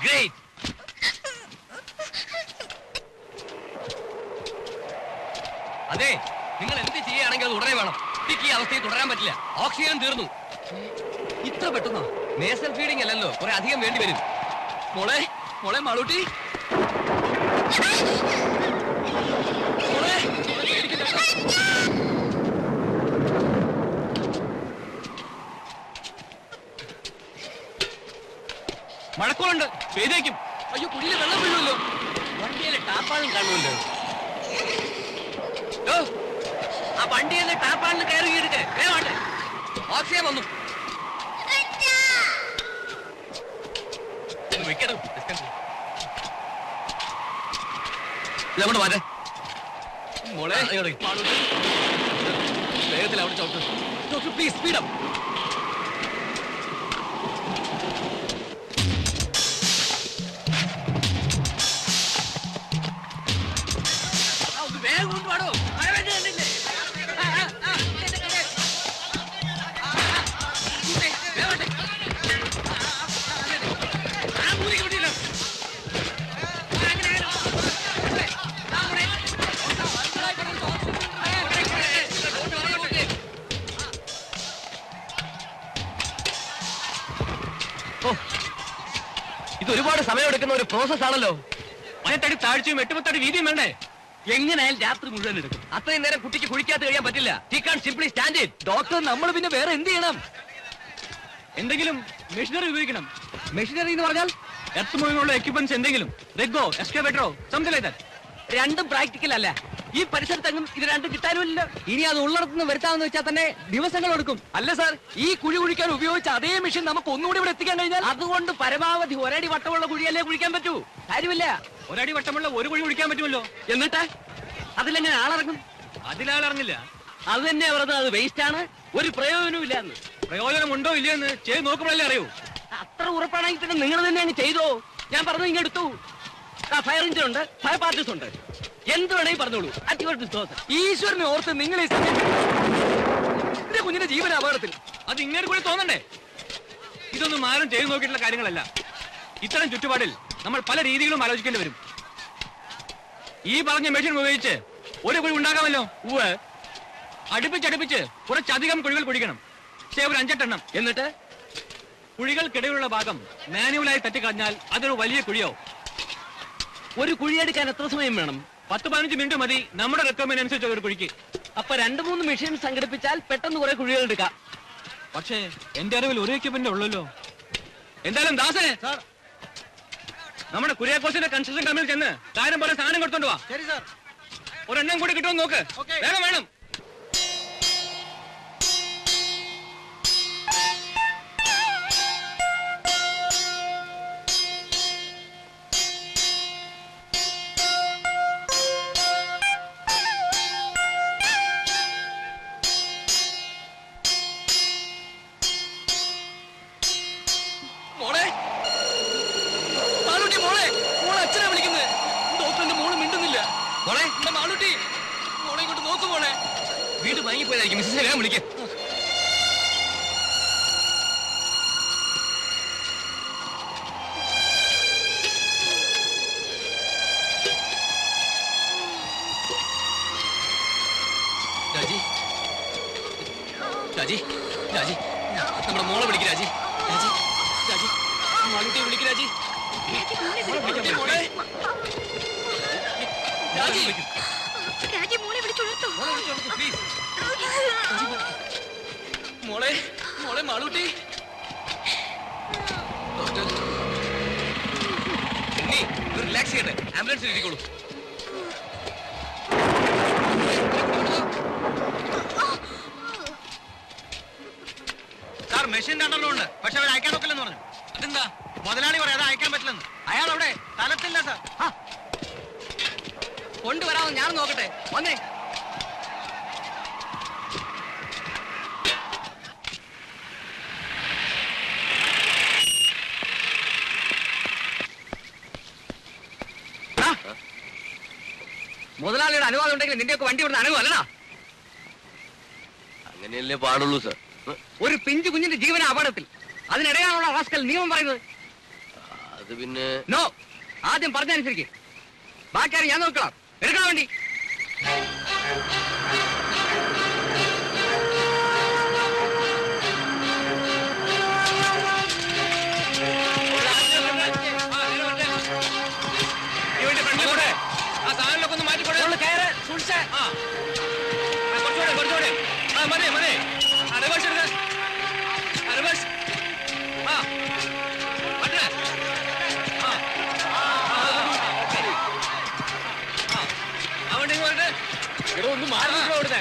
ഗ്രേറ്റ്. അതെ, നിങ്ങൾ എന്ത് ചെയ്യുകയാണെങ്കിൽ അത് ഉടനെ വേണം. ഈ അവസ്ഥയിൽ തുടരാൻ പറ്റില്ല. ഓക്സിജൻ തീർന്നു. ഇത്ര പെട്ടെന്നോ? നേസൽ ഫീഡിംഗ് അല്ലല്ലോ, കുറെ അധികം വേണ്ടി വരും. മോളെ മോളെ മാളൂട്ടി, മോളെ മഴക്കോളുണ്ട്, പെയ്തേക്കും. അയ്യോ, കുഴിയിൽ വെള്ളം വീഴുമല്ലോ. വണ്ടിയിലെ ടാപ്പാളും കാണുമല്ലോ. ആ വണ്ടിയിൽ ടാപ്പാളിൽ കയറി എടുക്കേ വേണ്ടേ ഓക്സിജൻ വന്നു ഇതങ്ങോട്ട് മാറ്റേ മോളെ വേഗത്തിൽ അവിടെ ഡോക്ടർ പ്ലീസ് സ്പീഡപ്പ് വേഗം കൊണ്ടുപാടോ മഴ വേണ്ടി കണ്ടില്ലേ ഇതൊരുപാട് സമയമെടുക്കുന്ന ഒരു പ്രോസസ് ആണല്ലോ. 10 അടി താഴ്ചയും 8 അടി വീതിയും വേണ്ടേ? എങ്ങനെയായാലും രാത്രി മുഴുവൻ എടുക്കും. അത്രയും നേരം കുട്ടിക്ക് കുഴിക്കാത്ത കഴിയാൻ പറ്റില്ല. He can simply stand it. Doctor, നമ്മൾ പിന്നെ വേറെ എന്ത് ചെയ്യണം? എന്തെങ്കിലും മെഷീനറി ഉപയോഗിക്കണം. മെഷീനറി എന്ന് പറഞ്ഞാൽ എർത്ത് മൂവിങ്ങുള്ള എക്യുപ്മെന്റ്സ് എന്തെങ്കിലും, റിഗോ, എക്സ്കവേറ്ററോ, സംതിങ് ലൈക്ക് ദാറ്റ്. രണ്ടും പ്രാക്ടിക്കൽ അല്ല. ഈ പരിസരത്തെങ്ങും ഇത് രണ്ടും കിട്ടാനുമില്ല. ഇനി അത് ഉള്ളിടത്തുനിന്ന് വരുത്താമെന്ന് വെച്ചാൽ തന്നെ ദിവസങ്ങൾ എടുക്കും. അല്ല സാർ, ഈ കുഴി കുഴിക്കാൻ ഉപയോഗിച്ച അതേ മെഷീൻ നമുക്ക് ഒന്നുകൂടി ഇവിടെ എത്തിക്കാൻ കഴിഞ്ഞാൽ അതുകൊണ്ട് പരമാവധി ഒരടി വട്ടമുള്ള കുഴിയല്ലേ കുഴിക്കാൻ പറ്റൂ. കാര്യമില്ല, ഒരടി വട്ടമുള്ള ഒരു കുഴി കുഴിക്കാൻ പറ്റുമല്ലോ. എന്നിട്ട് അതിലെങ്ങനെ ആളിറങ്ങും? അതിലാളിറങ്ങില്ല. അത് തന്നെ പറഞ്ഞത് അത് വേസ്റ്റ് ആണ്, ഒരു പ്രയോജനവും ഇല്ല എന്ന്. പ്രയോജനമുണ്ടോ ഇല്ലയെന്ന് ചെയ്ത് നോക്കുമ്പോഴല്ലേ അറിയൂ. അത്ര ഉറപ്പാണെങ്കിൽ പിന്നെ നിങ്ങൾ തന്നെ അങ്ങ് ചെയ്തോ. ഞാൻ പറഞ്ഞു ഇങ്ങെടുത്തു. ഫയർ എഞ്ചിൻ ഉണ്ട്, ഫയർ പാർട്ടീസ് ഉണ്ട്, എന്ത് വേണമെങ്കിൽ പറഞ്ഞോളൂ. ഈശ്വരനെ ഓർത്ത് നിങ്ങൾ ഈ എന്റെ കുഞ്ഞിന്റെ ജീവന അപകടത്തിൽ. അത് ഇങ്ങനെ കൂടി തോന്നണ്ടേ? ഇതൊന്നും ആരും ചെയ്തു നോക്കിയിട്ടുള്ള കാര്യങ്ങളല്ല. ഇത്തരം ചുറ്റുപാടിൽ നമ്മൾ പല രീതികളും ആലോചിക്കേണ്ടി വരും. ഈ പറഞ്ഞ മെഷീൻ ഉപയോഗിച്ച് ഒരു കുഴി ഉണ്ടാക്കാമല്ലോ. അടുപ്പിച്ചടുപ്പിച്ച് കുറച്ചധികം കുഴികൾ കുഴിക്കണം. ഒരു 5-8 എണ്ണം. എന്നിട്ട് കുഴികൾക്കിടയിലുള്ള ഭാഗം മാനുവലായി തട്ടിക്കളഞ്ഞാൽ അതൊരു വലിയ കുഴിയോ. ഒരു കുഴിയെടുക്കാൻ എത്ര സമയം വേണം? 10-15 മിനിറ്റ് മതി നമ്മുടെ റിക്വയർമെന്റ് അനുസരിച്ച് ഒരു കുഴിക്ക്. അപ്പൊ 2-3 മെഷീൻ സംഘടിപ്പിച്ചാൽ പെട്ടെന്ന് കുറെ കുഴികൾ എടുക്കാം. പക്ഷേ എന്റെ അറിവിൽ ഒരു എക്യുപ്മെന്റ് ഉള്ളല്ലോ. എന്തായാലും ദാസേ, നമ്മുടെ കുര്യാക്കോസിന്റെ കൺസ്ട്രക്ഷൻ കമ്പനിയിൽ ചെന്ന് കാര്യം പോലെ സാധനം കൊടുത്തോണ്ട് വാ. ശരി സാർ. ഒരെണ്ണം കൂടി കിട്ടുമെന്ന് നോക്ക്. വേഗം വേണം. വീട് വാങ്ങിപ്പോയതായിരിക്കും. മിസ്സസിനെ വേഗം വിളിക്കാം. രാജി, രാജി, രാജി, നമ്മുടെ മോളെ വിളിക്ക്. രാജി, രാജി, രാജി, മാളൂട്ടിയെ വിളിക്ക്. രാജി, രാജി, രാജി, മോളെ വിളിച്ചോളൂ പ്ലീസ്. മോളെ, മോളെ മാളൂട്ടി. ഡോക്ടർ, നീ റിലാക്സ് ചെയ്യട്ടെ. ആംബുലൻസിൽ ഇരിക്കോളൂ. സാർ, മെഷീൻ രണ്ടെണ്ണം ഉണ്ട്, പക്ഷെ അവർ അയക്കാൻ നോക്കില്ലെന്ന് പറഞ്ഞു. അതെന്താ? മുതലാളി പറയാതെ അയക്കാൻ പറ്റില്ലെന്ന്. അയാൾ അവിടെ സ്ഥലത്തില്ല സാർ. കൊണ്ടുവരാമെന്ന് ഞാൻ നോക്കട്ടെ. വന്നേ. മുതലാളിയുടെ അനുവാദം ഉണ്ടെങ്കിൽ നിന്റെയൊക്കെ വണ്ടി ഇവിടുന്ന് അനുവല്ലടാ. അങ്ങനെയല്ലേ പാടുള്ളൂ സാർ. ഒരു പിഞ്ചു കുഞ്ഞിന്റെ ജീവന അപകടത്തിൽ അതിനിടയാണുള്ള റാസ്കൽ നിയമം പറയുന്നത്. അത് പിന്നെ നോ, ആദ്യം പറഞ്ഞനുസരിക്ക്. ബാക്കി ഞാൻ നോക്കണം. എടുക്കാൻ വേണ്ടി ആ സാധനങ്ങളൊക്കെ ഒന്ന് മാറ്റിക്കൊടേ. കയറ് സൂക്ഷിച്ചേ. കുറച്ചുകൂടെ കുറച്ചുകൂടെ. മതി മതി. റിവേഴ്സ് എടുക്ക. റിവേഴ്സ്. മറ്റേ അവിടെ ഒന്ന് മാറി അവിടുത്തെ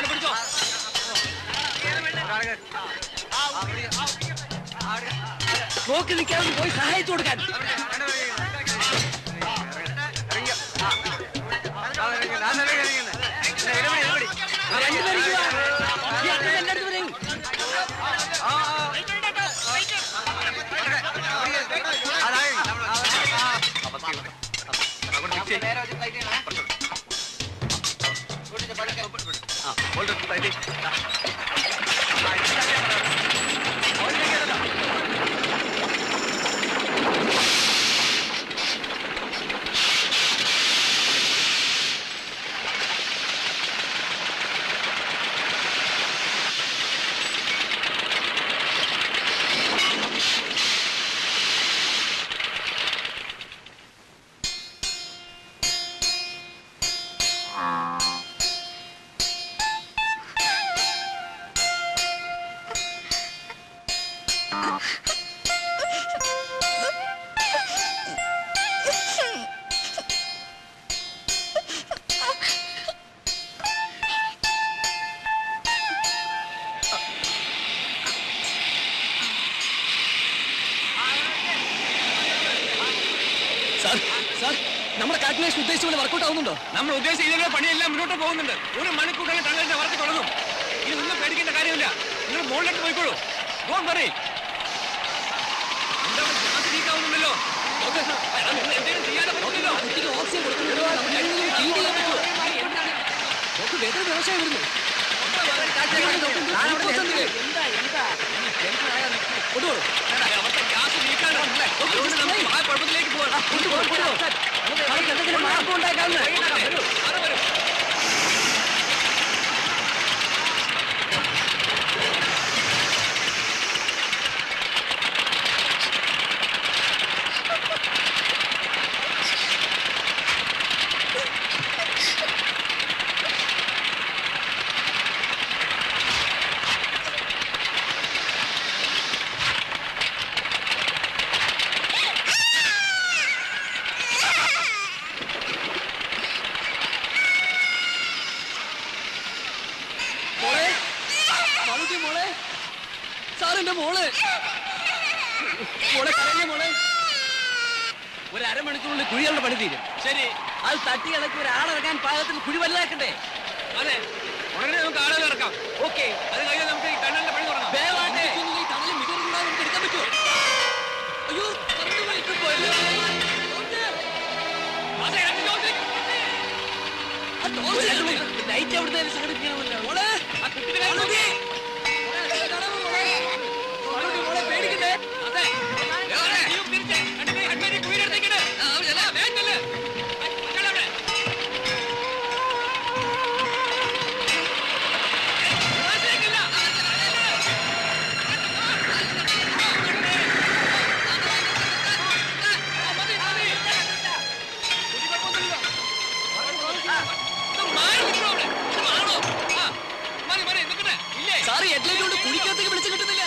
പിടിച്ചോ. നോക്കി നിൽക്കാതെ പോയി സഹായിച്ചു കൊടുക്കാൻ. നമ്മുടെ കാൽക്കുലേഷൻ ഉദ്ദേശിച്ച പോലെ വർക്കൗട്ട് ആവുന്നുണ്ടോ? നമ്മൾ ഉദ്ദേശിച്ച ഇതിന്റെ പണിയെല്ലാം മുന്നോട്ട് പോകുന്നുണ്ട്. 1 മണിക്കൂറിൽ തങ്ങളുടെ വർക്ക് തുടങ്ങും. ഇനി ഒന്നും പേടിക്കേണ്ട കാര്യമില്ല. നിങ്ങൾ മുകളിലേക്ക് പോയിക്കോളൂ. Don't worry. എന്താണ് ഗ്യാസ് ലീക്ക് ആവുന്നുണ്ടല്ലോ? എന്തെങ്കിലും ചെയ്യാതെ പറ്റില്ലല്ലോ. ഓക്സിജൻ കൊടുക്കുന്നുണ്ടോ? വേദന വ്യവസായം വരുന്നു. അവർക്ക് ഗ്യാസ് ലീക്കാണ്. ആ കുഴപ്പത്തിലേക്ക് പോകാം. എന്തെങ്കിലും മാർഗം ഉണ്ടാക്കാവുന്ന ഒരു അരമണിക്കൂറിൽ കുഴികളുടെ പണി തീരും. ശരി, അത് തട്ടി ഇളക്കി ഒരാളിറക്കാൻ പാകത്തിൽ കുഴി വലുതാക്കണ്ടേ? അതെ, ഉടനെ നമുക്ക് ആളുകൾ ഇറക്കാം. ഓക്കെ, അത് കഴിഞ്ഞാൽ നമുക്ക് ഈ ടണലിന്റെ പണി തുടങ്ങാം. ടണലിൽ മികവ് കൂടാതെ നമുക്ക് എടുക്കാൻ പറ്റുമോ? അയ്യോ, ലൈറ്റ് അവിടുത്തെ സംഘടിപ്പിക്കണമല്ലോ. പേടിക്കണ്ടേ? അതെ, സാറ് ഹെഡ്ലൈറ്റ് കൊണ്ട് കുടിക്കകത്തേക്ക് വിളിച്ചു കിട്ടുന്നില്ല.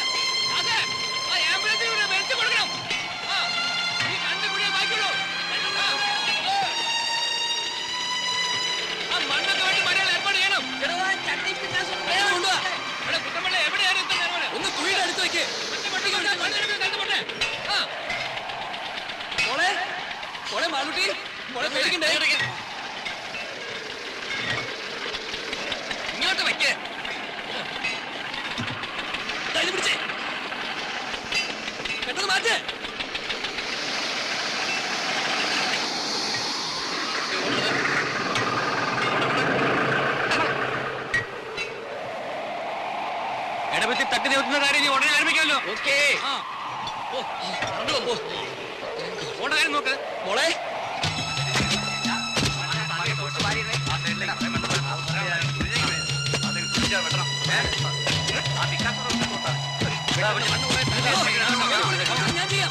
ഒന്ന് കുഴിയുടെ അടുത്ത് വെക്ക്. മോളെ മോളെ മാളൂട്ടി, മോളെ പേടിക്കണ്ടേ? ഇങ്ങോട്ട് വെക്ക്. പിടിച്ചേ, പെട്ടെന്ന് മാറ്റ്. ഇടപെത്തി തട്ടി നിർത്തുന്ന കാര്യം നീ ഉടനെ ആരംഭിക്കാമല്ലോ. ഓക്കെ, ഓടെ കാര്യം നോക്ക്. മോളെ ഞാൻ ചെയ്യാം.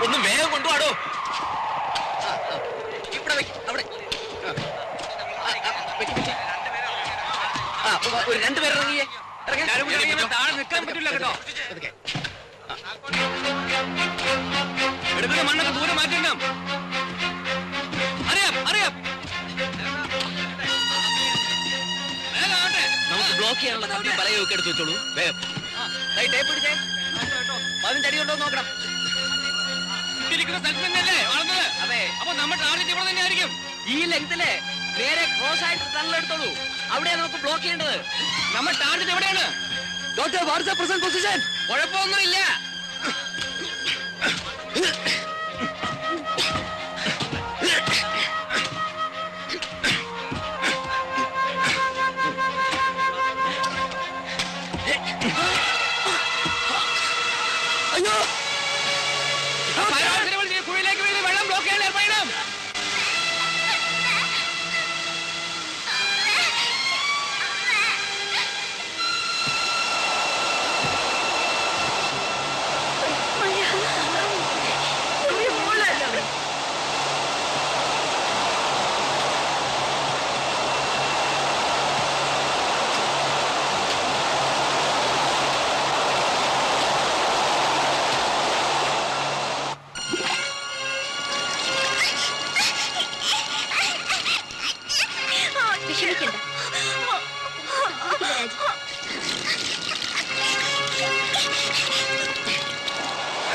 ഒന്ന് വേഗം കൊണ്ടുപോടോ. ഇവിടെ അവിടെ ഒരു രണ്ടുപേർ ഇറങ്ങിയേ. താഴെ നിൽക്കാൻ പറ്റില്ല കേട്ടോ. എടുക്കുന്ന മണ്ണൊക്കെ ദൂരെ മാറ്റണം. അറിയാം അറിയാം. നമുക്ക് ബ്ലോക്ക് ചെയ്യാനുള്ള കമ്പിയും പലയൊക്കെ എടുത്ത് വെച്ചോളൂ. വേഗം ടേപ്പ് പിടിച്ചേ. 15 അടി ഉണ്ടോ നോക്കണം. ഇരിക്കുന്ന സ്ഥലത്ത് തന്നെയല്ലേ വളർന്നത്? അതെ. അപ്പൊ നമ്മുടെ ടാർഗറ്റ് ഇവിടെ തന്നെ ആയിരിക്കും. ഈ ലെങ്തില് നേരെ ക്രോസ് ആയിട്ട് ടണലെടുത്തോളൂ. അവിടെയാണ് നമുക്ക് ബ്ലോക്ക് ചെയ്യേണ്ടത്. നമ്മുടെ ടാർഗറ്റ് എവിടെയാണ്? Doctor, what's the present position? കുഴപ്പമൊന്നുമില്ല. അയ്യോ, കുഴിയിലേക്ക് വീണ് വെള്ളം ബ്ലോക്ക് ചെയ്യാൻ ഏർപ്പെടണം.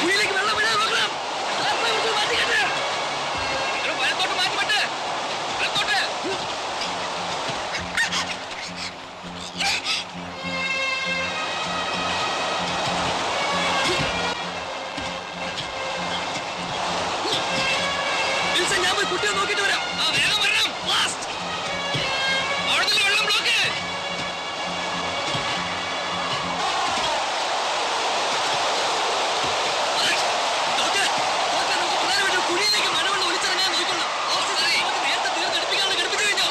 കുഴിയിലേക്ക് വെള്ളം വീഴാൻ നോക്കണം. വലത്തോട്ട് മാറ്റിപ്പെട്ട് വലത്തോട്ട്. ഞാൻ പോയി കുട്ടിയെ നോക്കിട്ട് വരാം. വേഗം വരണം. അവിടെ വെള്ളം ബ്ലോക്ക്. കുഴിയിലേക്ക് മഴവെള്ളം ഒലിച്ചിറങ്ങാൻ നോക്കണം. നേരത്തെ തീർന്നെടുപ്പിക്കാനുള്ള ഘടിപ്പിച്ചു കഴിഞ്ഞോ?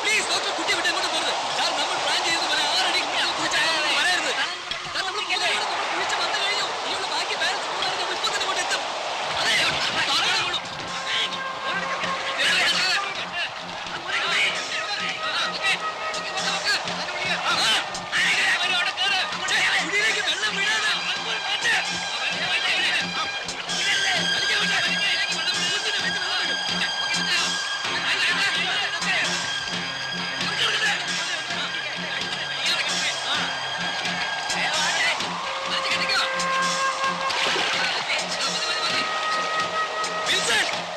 പ്ലീസ് ഡോക്ടർ, കുട്ടിയെ വിട്ട് എങ്ങോട്ട് പോകരുത്. സാർ, നമ്മൾ പ്ലാൻ ചെയ്തത് പോലെ 6 അടി വരരുത്. നമ്മൾ കുഴിച്ച് വന്നു കഴിഞ്ഞു. ഇനിയുള്ള ബാക്കി ബാലൻസ് ഇപ്പൊ തന്നെ ഇങ്ങോട്ട് എത്തും. അതെ, കുഴിയിലേക്ക് വെള്ളം വീഴാതെ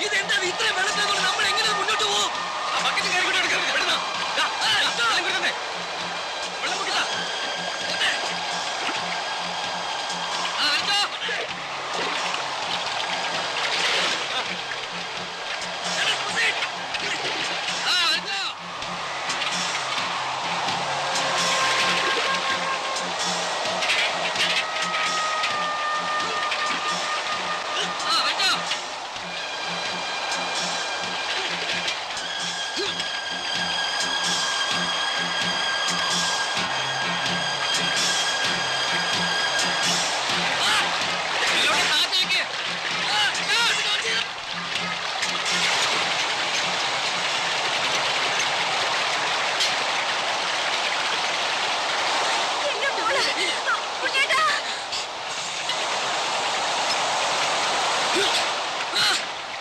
ഇതെന്താണ് ഇത്രയും വെള്ളത്തിൽ നമ്മൾ എങ്ങനെ മുന്നോട്ട് പോകും?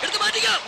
എടുത്ത് മാറ്റിക്കാം.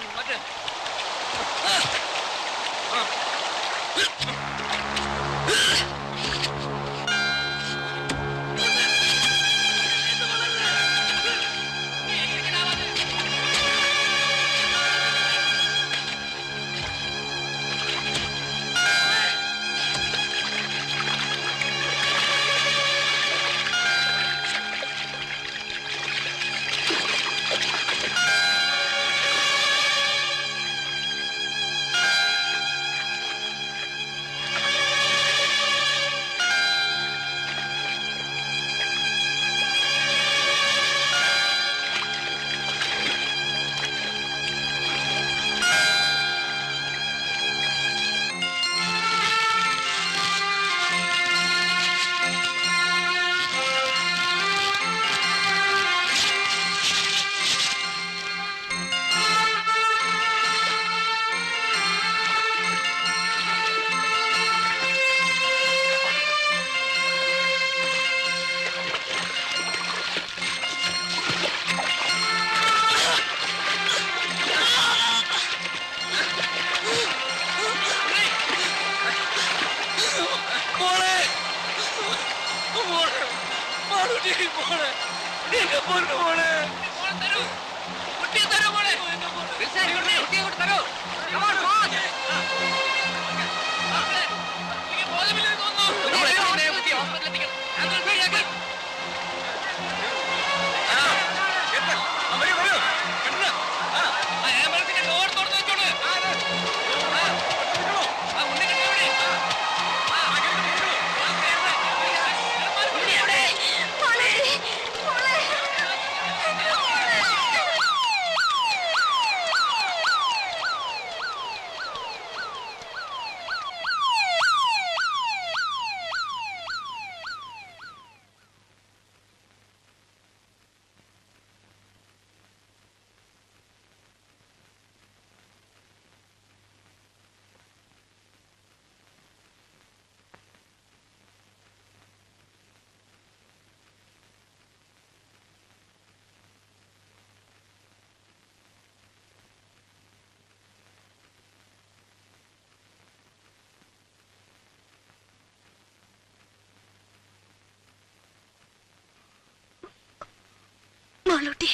മാളൂട്ടി